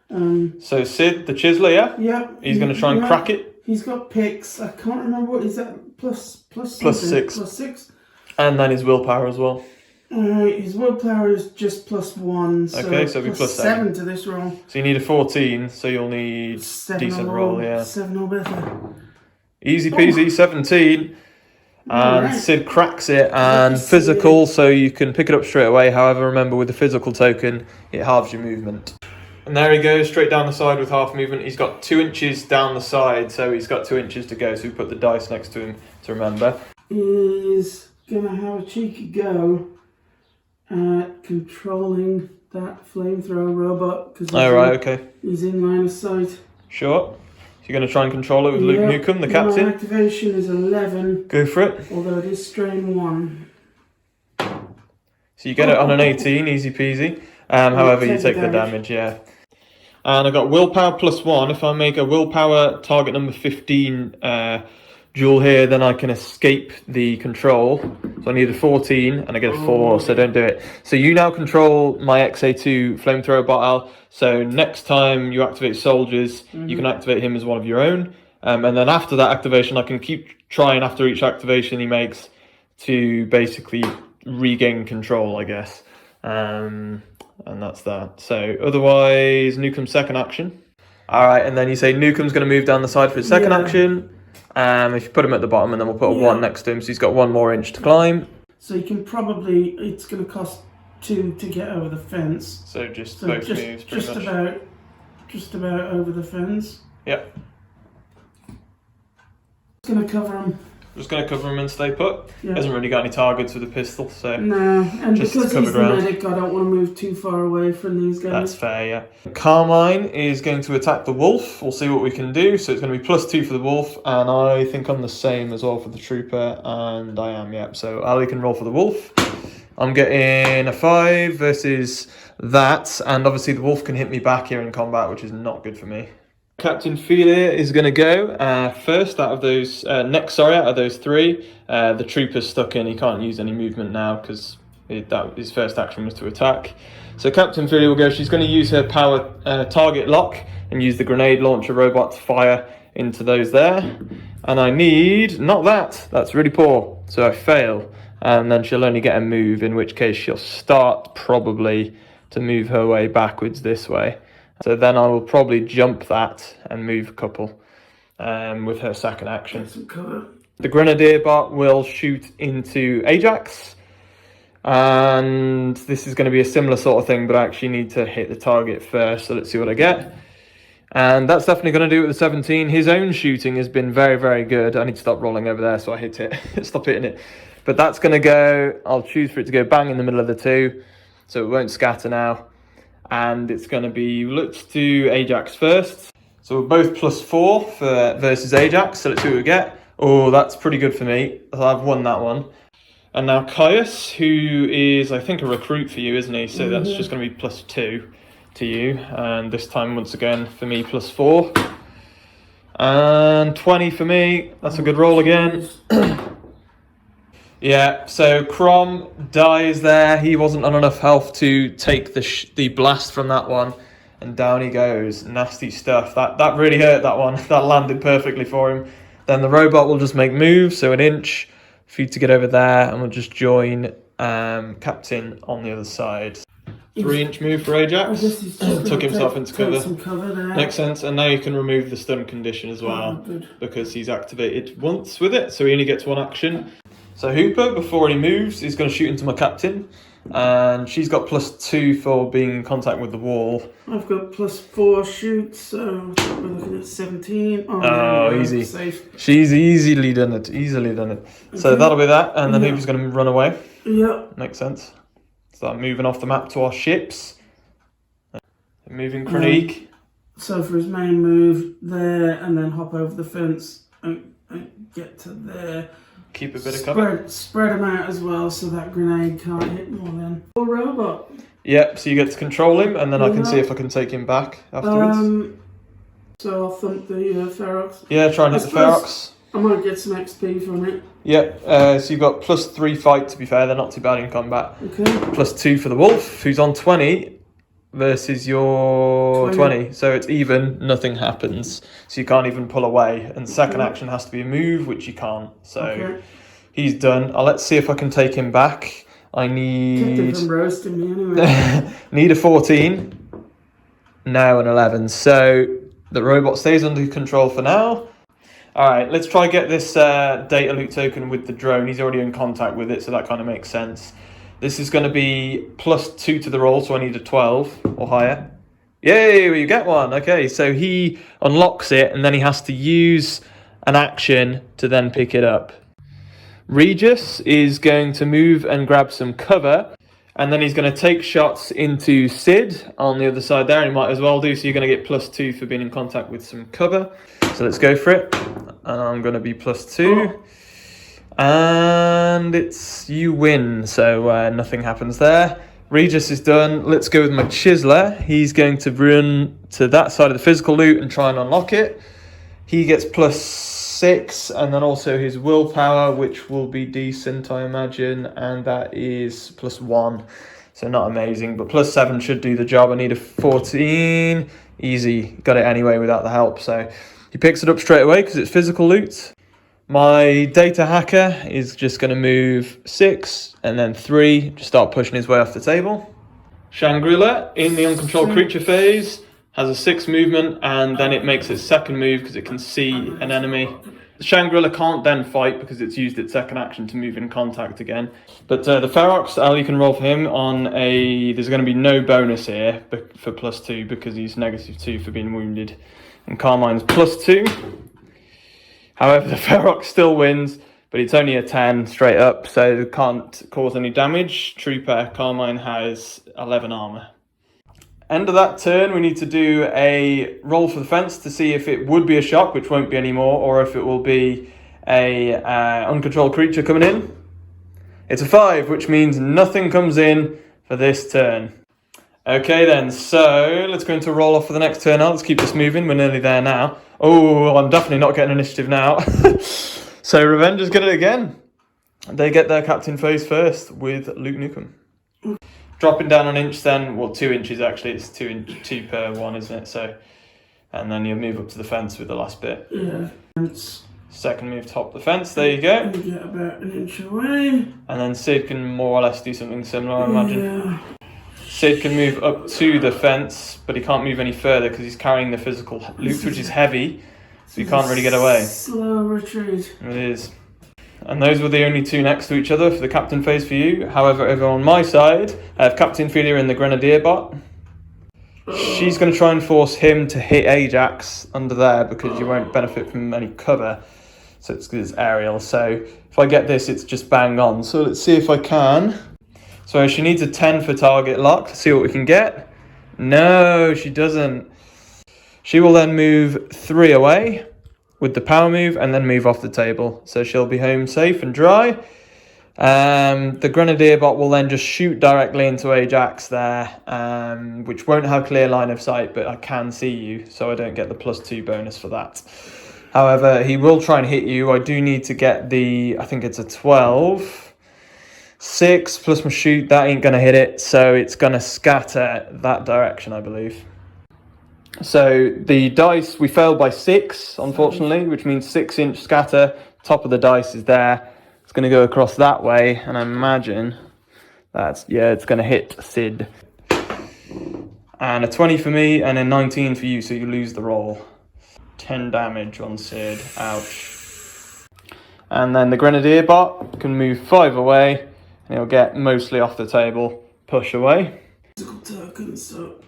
So Sid, the chiseler, yeah? Yeah. He's going to try and crack it. He's got picks. I can't remember what is that. Plus 6. Plus 6. And then his willpower as well. His willpower is just +1. So okay, so it'll be +7 to this roll. So you need a 14, so you'll need decent roll, yeah. 7 or better. Easy peasy, 17. And Sid cracks it, and physical, so you can pick it up straight away. However, remember, with the physical token, it halves your movement. And there he goes, straight down the side with half movement. He's got 2 inches down the side, so he's got 2 inches to go. So we put the dice next to him to remember. He's going to have a cheeky go at controlling that flamethrower robot. He's in line of sight. Sure. So you're going to try and control it with Luke Newcomb, the captain. My activation is 11. Go for it. Although it is strain 1. So you get it on an 18, easy peasy. However, you take the damage, yeah. And I got willpower +1. If I make a willpower target number 15 duel here, then I can escape the control. So I need a 14 and I get a 4, so don't do it. So you now control my XA2 flamethrower bot. So next time you activate soldiers, you can activate him as one of your own. And then after that activation, I can keep trying after each activation he makes to basically regain control, I guess. And that's that. So otherwise, Newcomb's second action. All right, and then you say Newcomb's going to move down the side for his second action. If you put him at the bottom, and then we'll put a 1 next to him, so he's got 1 more inch to climb. So you can probably, it's going to cost 2 to get over the fence. So both moves, pretty much. Just about over the fence. Yep. It's going to cover him. Just going to cover him and stay put. He hasn't really got any targets with a pistol, so... No, and just because cover he's ground. the medic, I don't want to move too far away from these guys. That's fair, yeah. Carmine is going to attack the wolf. We'll see what we can do. So it's going to be +2 for the wolf, and I think I'm the same as well for the trooper, and I am, yep. So Ali can roll for the wolf. I'm getting a 5 versus that, and obviously the wolf can hit me back here in combat, which is not good for me. Captain Philia is going to go first out of those, out of those 3. The trooper's stuck in, he can't use any movement now because his first action was to attack. So Captain Philia will go, she's going to use her power target lock and use the grenade launcher robot to fire into those there. And I need, not that, that's really poor, so I fail. And then she'll only get a move, in which case she'll start probably to move her way backwards this way. So then I will probably jump that and move a couple with her second action. The Grenadier bot will shoot into Ajax. And this is going to be a similar sort of thing, but I actually need to hit the target first. So let's see what I get. And that's definitely going to do it with the 17. His own shooting has been very, very good. I need to stop rolling over there so I hit it. Stop hitting it. But that's going to go, I'll choose for it to go bang in the middle of the 2. So it won't scatter now. And it's going to be, let's do Ajax first. So we're both +4 for versus Ajax. So let's see what we get. Oh, that's pretty good for me. I've won that one. And now Caius, who is, I think, a recruit for you, isn't he? So that's just going to be +2 to you. And this time, once again, for me, +4. And 20 for me. That's a good roll again. Yeah, so Crom dies there. He wasn't on enough health to take the blast from that one. And down he goes. Nasty stuff. That really hurt, that one. That landed perfectly for him. Then the robot will just make moves, so 1 inch for you to get over there. And we'll just join Captain on the other side. 3-inch move for Ajax. Took himself into cover. Makes sense. And now you can remove the stun condition as well. Because he's activated once with it. So he only gets 1 action. So Hooper, before he moves, is going to shoot into my captain. And she's got +2 for being in contact with the wall. I've got +4 shoot, so we're looking at 17. Oh, easy. Safe. She's easily done it. Okay. So that'll be that. And then Hooper's going to run away. Yeah. Makes sense. Start moving off the map to our ships. Moving Cronique. So for his main move there, and then hop over the fence and get to there. Keep a bit of cover. Spread them out as well, so that grenade can't hit more then. Or robot. Yep, so you get to control him, and then I can see if I can take him back afterwards. So I'll thump the Ferrox. Yeah, try and hit the Ferrox. I might get some XP from it. Yep, so you've got +3 fight, to be fair. They're not too bad in combat. Okay. +2 for the wolf, who's on 20 versus your 20. So it's even, nothing happens. So you can't even pull away. And second action has to be a move, which you can't. So he's done. Let's see if I can take him back. I need... Kept him from roasting me anyway. Need a 14. Now an 11. So the robot stays under control for now. Alright, let's try get this data loot token with the drone. He's already in contact with it, so that kind of makes sense. This is going to be +2 to the roll, so I need a 12 or higher. Yay, well, you get one. Okay, so he unlocks it, and then he has to use an action to then pick it up. Regis is going to move and grab some cover, and then he's going to take shots into Sid on the other side there, and he might as well do, so you're going to get +2 for being in contact with some cover. So let's go for it. And I'm going to be +2. And it's you win, so nothing happens there. Regis is done. Let's go with my Chiseler. He's going to run to that side of the physical loot and try and unlock it. He gets 6, and then also his willpower, which will be decent, I imagine, and that is +1. So not amazing, but +7 should do the job. I need a 14. Easy. Got it anyway without the help. So he picks it up straight away because it's physical loot. My data hacker is just going to move 6 and then 3, just start pushing his way off the table. Shangri-La in the uncontrolled creature phase has a 6 movement, and then it makes its second move because it can see an enemy. The Shangri-La can't then fight because it's used its second action to move in contact again. But the Ferrox, you can roll for him on a... There's going to be no bonus here for +2 because he's -2 for being wounded. And Carmine's +2. However, the Ferrox still wins, but it's only a 10 straight up, so can't cause any damage. Trooper Carmine has 11 armor. End of that turn, we need to do a roll for the fence to see if it would be a shock, which won't be anymore, or if it will be a uncontrolled creature coming in. It's a 5, which means nothing comes in for this turn. Okay then, so let's go into roll off for the next turn now. Let's keep this moving, we're nearly there now. Oh, I'm definitely not getting initiative now. So Revengers get it again. They get their captain phase first with Luke Nukem. Dropping down an inch then, well 2 inches actually, it's 2 per one, isn't it? So, and then you move up to the fence with the last bit. Yeah. Second move top the fence, there you go. You get about an inch away. And then Sid can more or less do something similar, I imagine. Yeah. Sid can move up to the fence, but he can't move any further because he's carrying the physical loot, which is heavy, so he can't really get away. Slow retreat. It is. And those were the only 2 next to each other for the captain phase for you. However, over on my side, I have Captain Philia in the Grenadier bot. She's going to try and force him to hit Ajax under there because you won't benefit from any cover. So it's aerial. So if I get this, it's just bang on. So let's see if I can. So she needs a 10 for target lock. Let's see what we can get. No, she doesn't. She will then move 3 away with the power move and then move off the table. So she'll be home safe and dry. The Grenadier bot will then just shoot directly into Ajax there, which won't have clear line of sight, but I can see you, so I don't get the +2 bonus for that. However, he will try and hit you. I do need to get the, I think it's a 12. 6 plus my shoot, that ain't going to hit it, so it's going to scatter that direction, I believe. So the dice, we failed by 6, unfortunately, which means 6-inch scatter. Top of the dice is there. It's going to go across that way, and I imagine that's, yeah, it's going to hit Sid. And a 20 for me, and a 19 for you, so you lose the roll. 10 damage on Sid, ouch. And then the Grenadier bot can move 5 away, and he'll get mostly off the table, push away.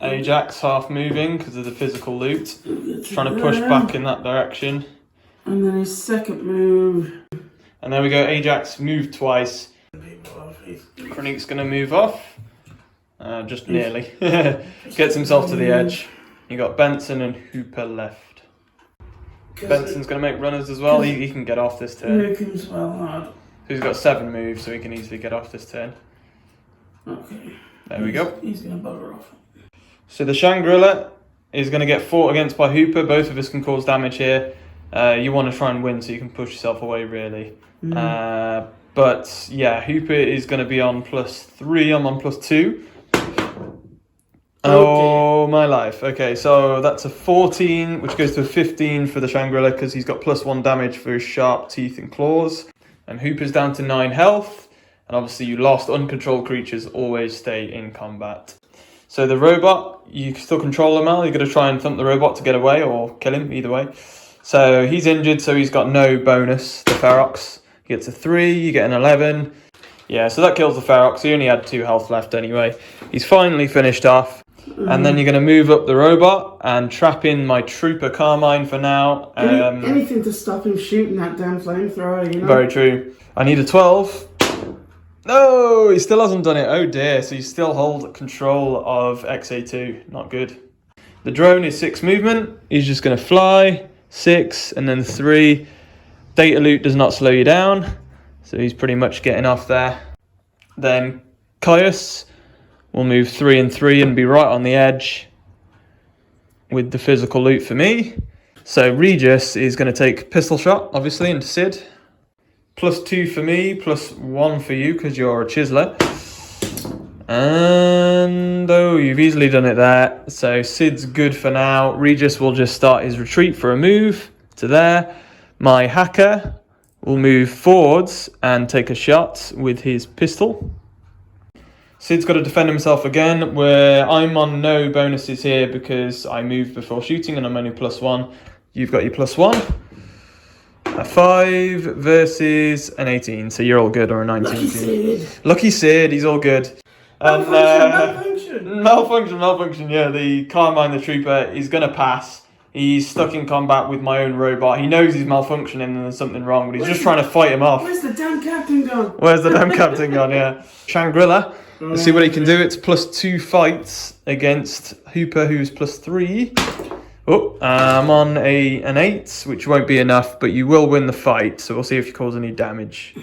Ajax half moving because of the physical loot, trying to push back in that direction. And then his second move. And there we go, Ajax moved twice. Chronic's going to move off, just nearly. Gets himself to the edge. You got Benson and Hooper left. Benson's going to make runners as well, he can get off this turn. So he's got 7 moves, so he can easily get off this turn. Okay. There we go. He's going to bugger off. So the Shangri-La is going to get fought against by Hooper. Both of us can cause damage here. You want to try and win so you can push yourself away, really. But yeah, Hooper is going to be on +3. I'm on +2. Oh, my life. Okay, so that's a 14, which goes to a 15 for the Shangri-La because he's got +1 damage for his sharp teeth and claws. And Hooper's down to 9 health. And obviously you lost. Uncontrolled creatures always stay in combat. So the robot, you still control him, Al. You're going to try and thump the robot to get away or kill him, either way. So he's injured, so he's got no bonus, the Ferrox. He gets a 3, you get an 11. Yeah, so that kills the Ferrox. He only had 2 health left anyway. He's finally finished off. And then you're going to move up the robot and trap in my Trooper Carmine for now. Anything to stop him shooting that damn flamethrower, you know? Very true. I need a 12. No, he still hasn't done it. Oh dear, so you still hold control of XA2. Not good. The drone is 6 movement. He's just going to fly. 6 and then 3. Data loot does not slow you down, so he's pretty much getting off there. Then Caius will move 3 and 3 and be right on the edge with the physical loot for me. So Regis is going to take pistol shot, obviously, into Sid. +2 for me, +1 for you because you're a chiseler. And oh, you've easily done it there. So Sid's good for now. Regis will just start his retreat for a move to there. My hacker will move forwards and take a shot with his pistol. Sid's got to defend himself again, where I'm on no bonuses here because I moved before shooting and I'm only +1. You've got your +1. A 5 versus an 18, so you're all good, or a 19. Lucky Sid. Lucky Sid, he's all good. And malfunction, yeah, the Carmine the Trooper is going to pass. He's stuck in combat with my own robot. He knows he's malfunctioning and there's something wrong, but he's just trying to fight him off. Where's the damn captain gone? Where's the damn captain gone, yeah. Shangri-La, let's see what he can do. It's +2 fights against Hooper, who's +3. Oh, I'm on an 8, which won't be enough, but you will win the fight, so we'll see if you cause any damage.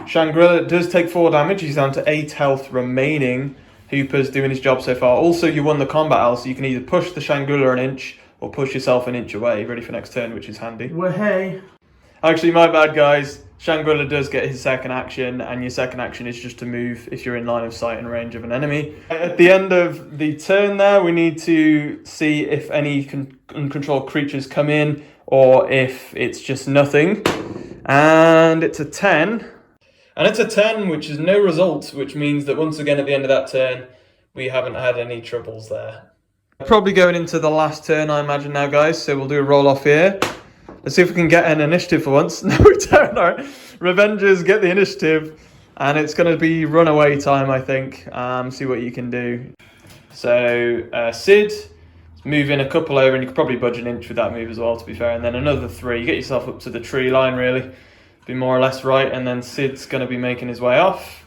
Shangri-La does take 4 damage. He's down to 8 health remaining. Hooper's doing his job so far. Also, you won the combat, Al, so you can either push the Shangri-La an inch or push yourself an inch away, ready for next turn, which is handy. Well, hey. Actually, my bad, guys. Shangri-La does get his second action, and your second action is just to move if you're in line of sight and range of an enemy. At the end of the turn there, we need to see if any uncontrolled creatures come in, or if it's just nothing. And it's a 10. And it's a 10, which is no result, which means that once again at the end of that turn, we haven't had any troubles there. Probably going into the last turn, I imagine now, guys, so we'll do a roll-off here. Let's see if we can get an initiative for once. No, we don't. All right. Revengers get the initiative, and it's going to be runaway time, I think. See what you can do. So, Sid, move in a couple over, and you could probably budge an inch with that move as well, to be fair. And then another 3. You get yourself up to the tree line, really. Be more or less right, and then Sid's going to be making his way off.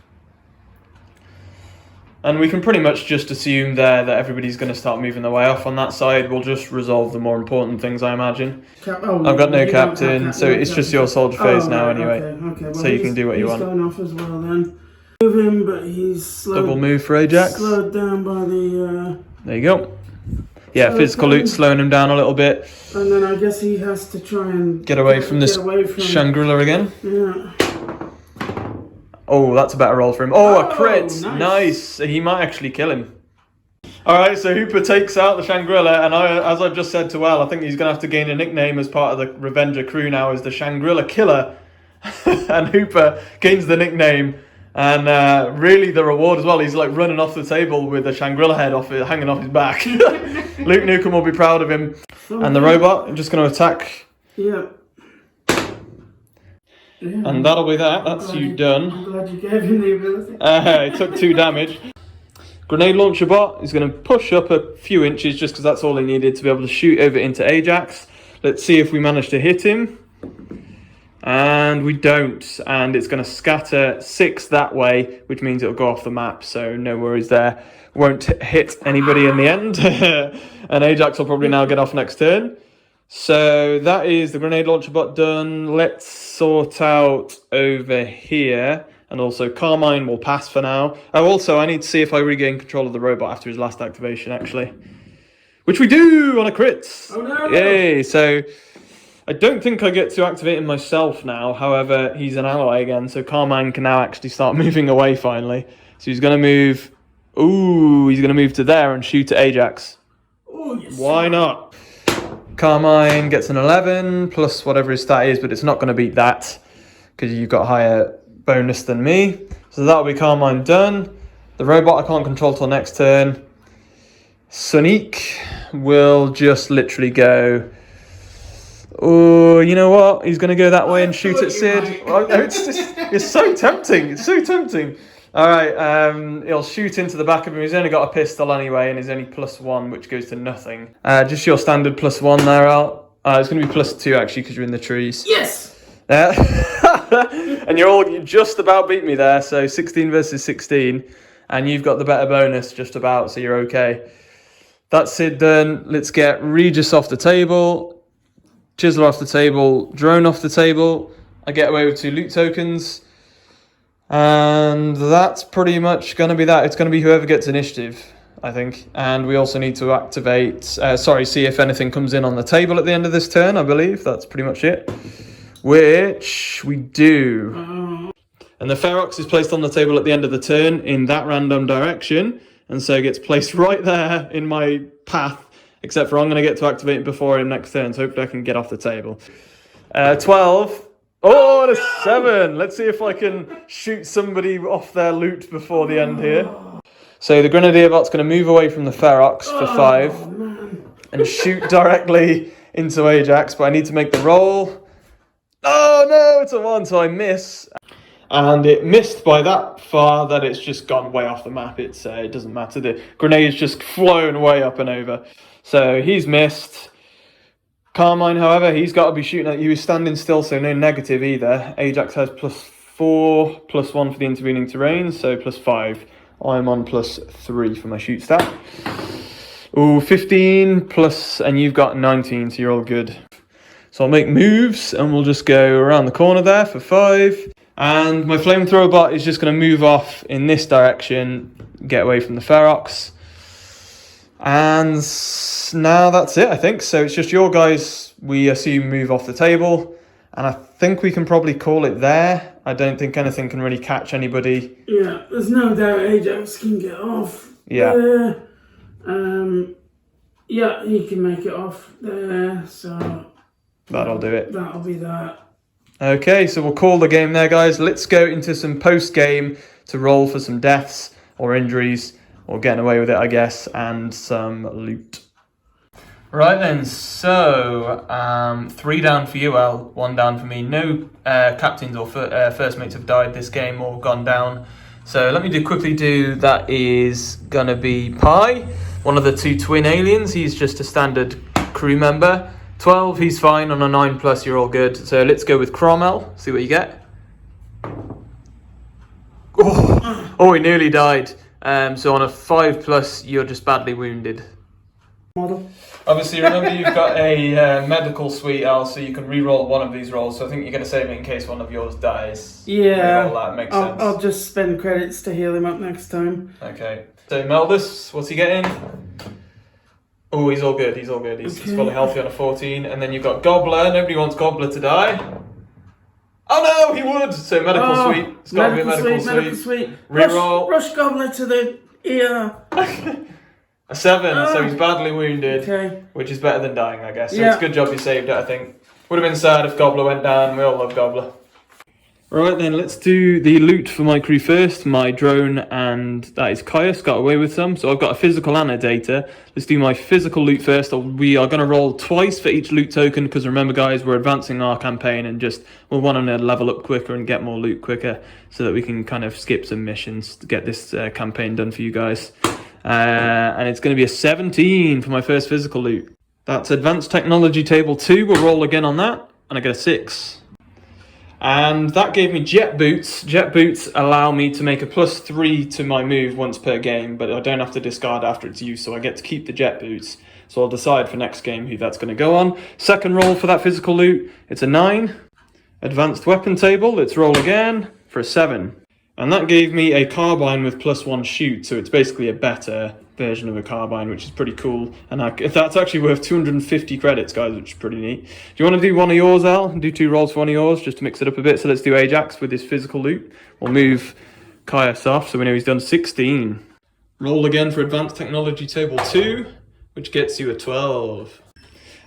And we can pretty much just assume there that everybody's going to start moving their way off on that side. We'll just resolve the more important things, I imagine. I've got no captain, so it's just your soldier phase now anyway. Okay. Well, so you can do what you want. He's going off as well then. Move him, but he's slowed. Double move for Ajax. Slowed down by the... There you go. Yeah, physical loot slowing him down a little bit. And then I guess he has to try and... Get away from this Shangri-La again. Yeah. Oh, that's a better roll for him. Oh, a crit! Nice. He might actually kill him. Alright, so Hooper takes out the Shangri-La, and as I've just said to Al, I think he's going to have to gain a nickname as part of the Revenger crew now as the Shangri-La Killer. And Hooper gains the nickname, and really the reward as well. He's like running off the table with the Shangri-La head hanging off his back. Luke Nukem will be proud of him. And the robot, I'm just going to attack. Yeah. And that'll be that. That's you done. I'm glad you gave him the ability. It took 2 damage. Grenade launcher bot is going to push up a few inches just because that's all he needed to be able to shoot over into Ajax. Let's see if we manage to hit him. And we don't. And it's going to scatter 6 that way, which means it'll go off the map. So no worries there. Won't hit anybody in the end. And Ajax will probably now get off next turn. So that is the grenade launcher bot done. Let's sort out over here. And also Carmine will pass for now. Oh, also I need to see if I regain control of the robot after his last activation, actually. Which we do on a crit. Oh no! Yay! So I don't think I get to activate him myself now. However, he's an ally again. So Carmine can now actually start moving away finally. So he's going to move... Ooh, he's going to move to there and shoot at Ajax. Oh, yes. Why not? Carmine gets an 11 plus whatever his stat is, but it's not going to beat that because you've got higher bonus than me. So that'll be Carmine done. The robot I can't control till next turn. Sonic will just literally go... Oh, you know what? He's going to go that way and shoot at Sid. It's so tempting. It's so tempting. All right, he'll shoot into the back of him. He's only got a pistol anyway, and he's only +1, which goes to nothing. Just your standard +1 there, Al. It's going to be +2, actually, because you're in the trees. Yes! And you just about beat me there, so 16 versus 16. And you've got the better bonus, just about, so you're okay. That's it done. Let's get Regis off the table. Chiseler off the table. Drone off the table. I get away with 2 loot tokens. And that's pretty much going to be that. It's going to be whoever gets initiative. I think. And we also need to activate, see if anything comes in on the table at the end of this turn, I believe. That's pretty much it. Which we do. And the Ferrox is placed on the table at the end of the turn in that random direction. And so it gets placed right there in my path. Except for I'm going to get to activate it before him next turn. So hopefully I can get off the table. 12. Oh, and a 7. Let's see if I can shoot somebody off their loot before the end here. So the Grenadier bot's going to move away from the Ferrox for 5 and shoot directly into Ajax, but I need to make the roll. Oh no, it's a 1, so I miss. And it missed by that far that it's just gone way off the map. It doesn't matter. The grenade's just flown way up and over. So he's missed. Carmine, however, he's got to be shooting at you. He's standing still, so no negative either. Ajax has +4, +1 for the intervening terrain, so +5. I'm on +3 for my shoot stat. Ooh, 15 plus, and you've got 19, so you're all good. So I'll make moves, and we'll just go around the corner there for 5. And my flamethrower bot is just going to move off in this direction, get away from the Ferrox. And now that's it, I think. So it's just your guys, we assume, move off the table. And I think we can probably call it there. I don't think anything can really catch anybody. Yeah, there's no doubt Ajax can get off. Yeah. There. Yeah, he can make it off there, so... That'll do it. That'll be that. Okay, so we'll call the game there, guys. Let's go into some post-game to roll for some deaths or injuries, or getting away with it, I guess, and some loot. Right then, so 3 down for you, Al, 1 down for me. No captains or first mates have died this game or gone down. So let me quickly do, that is going to be Pi, one of the 2 twin aliens. He's just a standard crew member. 12, he's fine. On a 9+, you're all good. So let's go with Cromwell, see what you get. Oh, he nearly died. So on a 5+, you're just badly wounded. Model. Obviously, remember you've got a medical suite, Al, so you can re-roll one of these rolls. So I think you're going to save it in case one of yours dies. Yeah, Re-roll that, makes sense. I'll just spend credits to heal him up next time. Okay. So Meldus, what's he getting? Oh, he's all good. He's Okay. fully healthy on a 14. And then you've got Gobbler. Nobody wants Gobbler to die. Oh no, he would. So medical suite. It's got to be a medical suite. Reroll. Rush Gobbler to the ear. A 7, so he's badly wounded, Okay. which is better than dying, I guess. So Yeah. it's a good job you saved it, I think. Would have been sad if Gobbler went down. We all love Gobbler. Right then, let's do the loot for my crew first. My drone, and that is Caius, got away with some. So I've got a physical and a data. Let's do my physical loot first. We are going to roll twice for each loot token, because remember guys, we're advancing our campaign and we're wanting to level up quicker and get more loot quicker so that we can kind of skip some missions to get this campaign done for you guys. And it's going to be a 17 for my first physical loot. That's advanced technology table 2. We'll roll again on that, and I get a 6. And that gave me jet boots. Jet boots allow me to make a +3 to my move once per game, but I don't have to discard after its use, so I get to keep the jet boots. So I'll decide for next game who that's going to go on. Second roll for that physical loot, it's a 9. Advanced weapon table, let's roll again for a 7. And that gave me a carbine with +1 shoot, so it's basically a better version of a carbine, which is pretty cool. And that's actually worth 250 credits, guys, which is pretty neat. Do you want to do one of yours, Al? Do 2 rolls for one of yours, just to mix it up a bit? So let's do Ajax with his physical loot. We'll move Caius off, so we know he's done 16. Roll again for advanced technology table 2, which gets you a 12.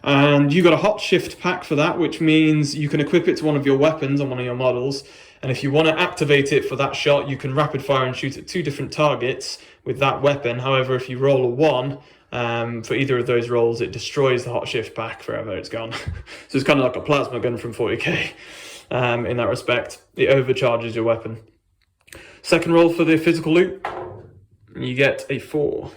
And you got a hot shift pack for that, which means you can equip it to one of your weapons on one of your models. And if you want to activate it for that shot, you can rapid fire and shoot at 2 different targets with that weapon. However, if you roll a 1 for either of those rolls, it destroys the hot shift pack forever. It's gone. So it's kind of like a plasma gun from 40k in that respect. It overcharges your weapon. Second roll for the physical loot, you get a 4.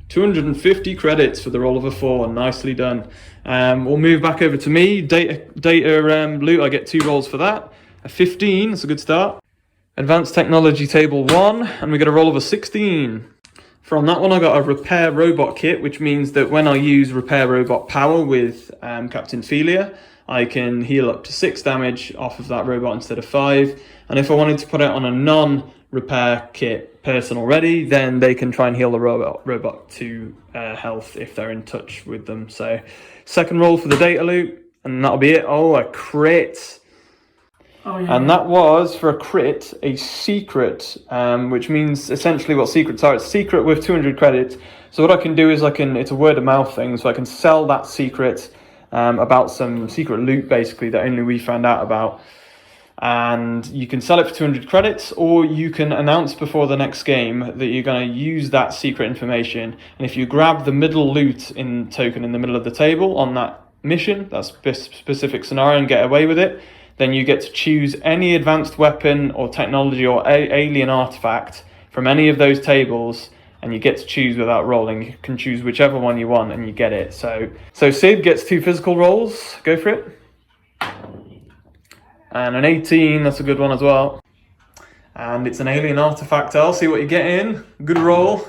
250 credits for the roll of a 4. Nicely done. We'll move back over to me. Data loot, I get 2 rolls for that. A 15, that's a good start. Advanced technology table 1, and we get a roll of a 16. From that one I got a repair robot kit, which means that when I use repair robot power with Captain Philia, I can heal up to 6 damage off of that robot instead of 5. And if I wanted to put it on a repair kit person already, then they can try and heal the robot to health if they're in touch with them. So second roll for the data loot, and that'll be it. Oh, a crit. Oh, yeah. And that was, for a crit, a secret, which means essentially what secrets are. It's secret with 200 credits. So what I can do is it's a word of mouth thing, so I can sell that secret about some secret loot, basically, that only we found out about. And you can sell it for 200 credits, or you can announce before the next game that you're going to use that secret information. And if you grab the middle loot token in the middle of the table on that mission, that specific scenario, and get away with it, then you get to choose any advanced weapon or technology or alien artifact from any of those tables, and you get to choose without rolling. You can choose whichever one you want, and you get it. So Sid gets 2 physical rolls. Go for it. And an 18, that's a good one as well. And it's an alien artifact. I'll see what you get in. Good roll.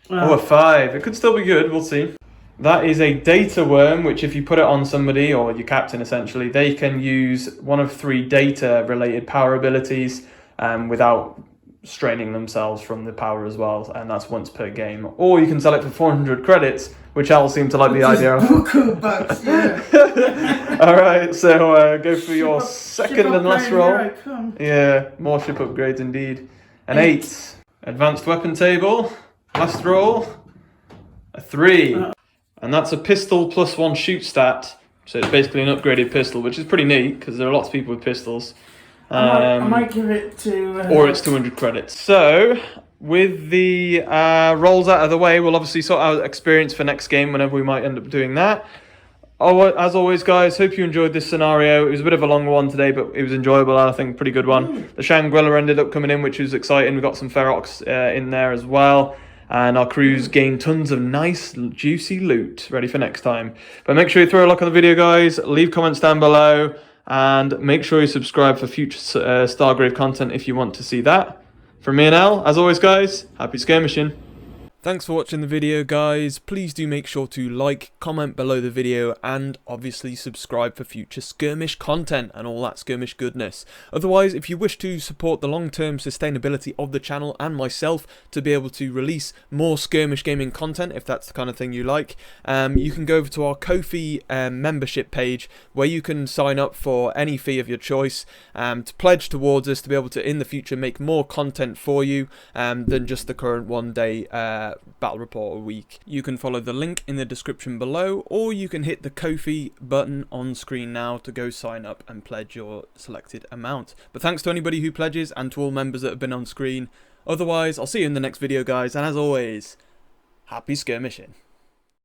Oh, a 5. It could still be good. We'll see. That is a data worm, which if you put it on somebody, or your captain essentially, they can use one of 3 data-related power abilities without straining themselves from the power as well, and that's once per game. Or you can sell it for 400 credits, which Al seemed to like the idea of. Bucks, yeah. Alright, so go for your second and last roll. Here I come. Yeah, more ship upgrades indeed. An 8. Advanced weapon table. Last roll. A 3. And that's a pistol plus 1 shoot stat. So it's basically an upgraded pistol, which is pretty neat, because there are lots of people with pistols. I might give it to... or it's 200 credits. So, with the rolls out of the way, we'll obviously sort out experience for next game whenever we might end up doing that. Oh, as always, guys, hope you enjoyed this scenario. It was a bit of a longer one today, but it was enjoyable, and I think a pretty good one. The Shangri-La ended up coming in, which was exciting. We got some Ferrox in there as well. And our crews gained tons of nice, juicy loot ready for next time. But make sure you throw a like on the video, guys. Leave comments down below. And make sure you subscribe for future Stargrave content if you want to see that. From me and Al, as always, guys, happy skirmishing. Thanks for watching the video, guys. Please do make sure to like, comment below the video, and obviously subscribe for future skirmish content and all that skirmish goodness. Otherwise, if you wish to support the long-term sustainability of the channel and myself to be able to release more skirmish gaming content, if that's the kind of thing you like, you can go over to our Ko-fi membership page, where you can sign up for any fee of your choice to pledge towards us to be able to in the future make more content for you than just the current 1 day battle report a week. You can follow the link in the description below, or you can hit the Ko-fi button on screen now to go sign up and pledge your selected amount. But thanks to anybody who pledges, and to all members that have been on screen. Otherwise, I'll see you in the next video, guys, and as always, happy skirmishing.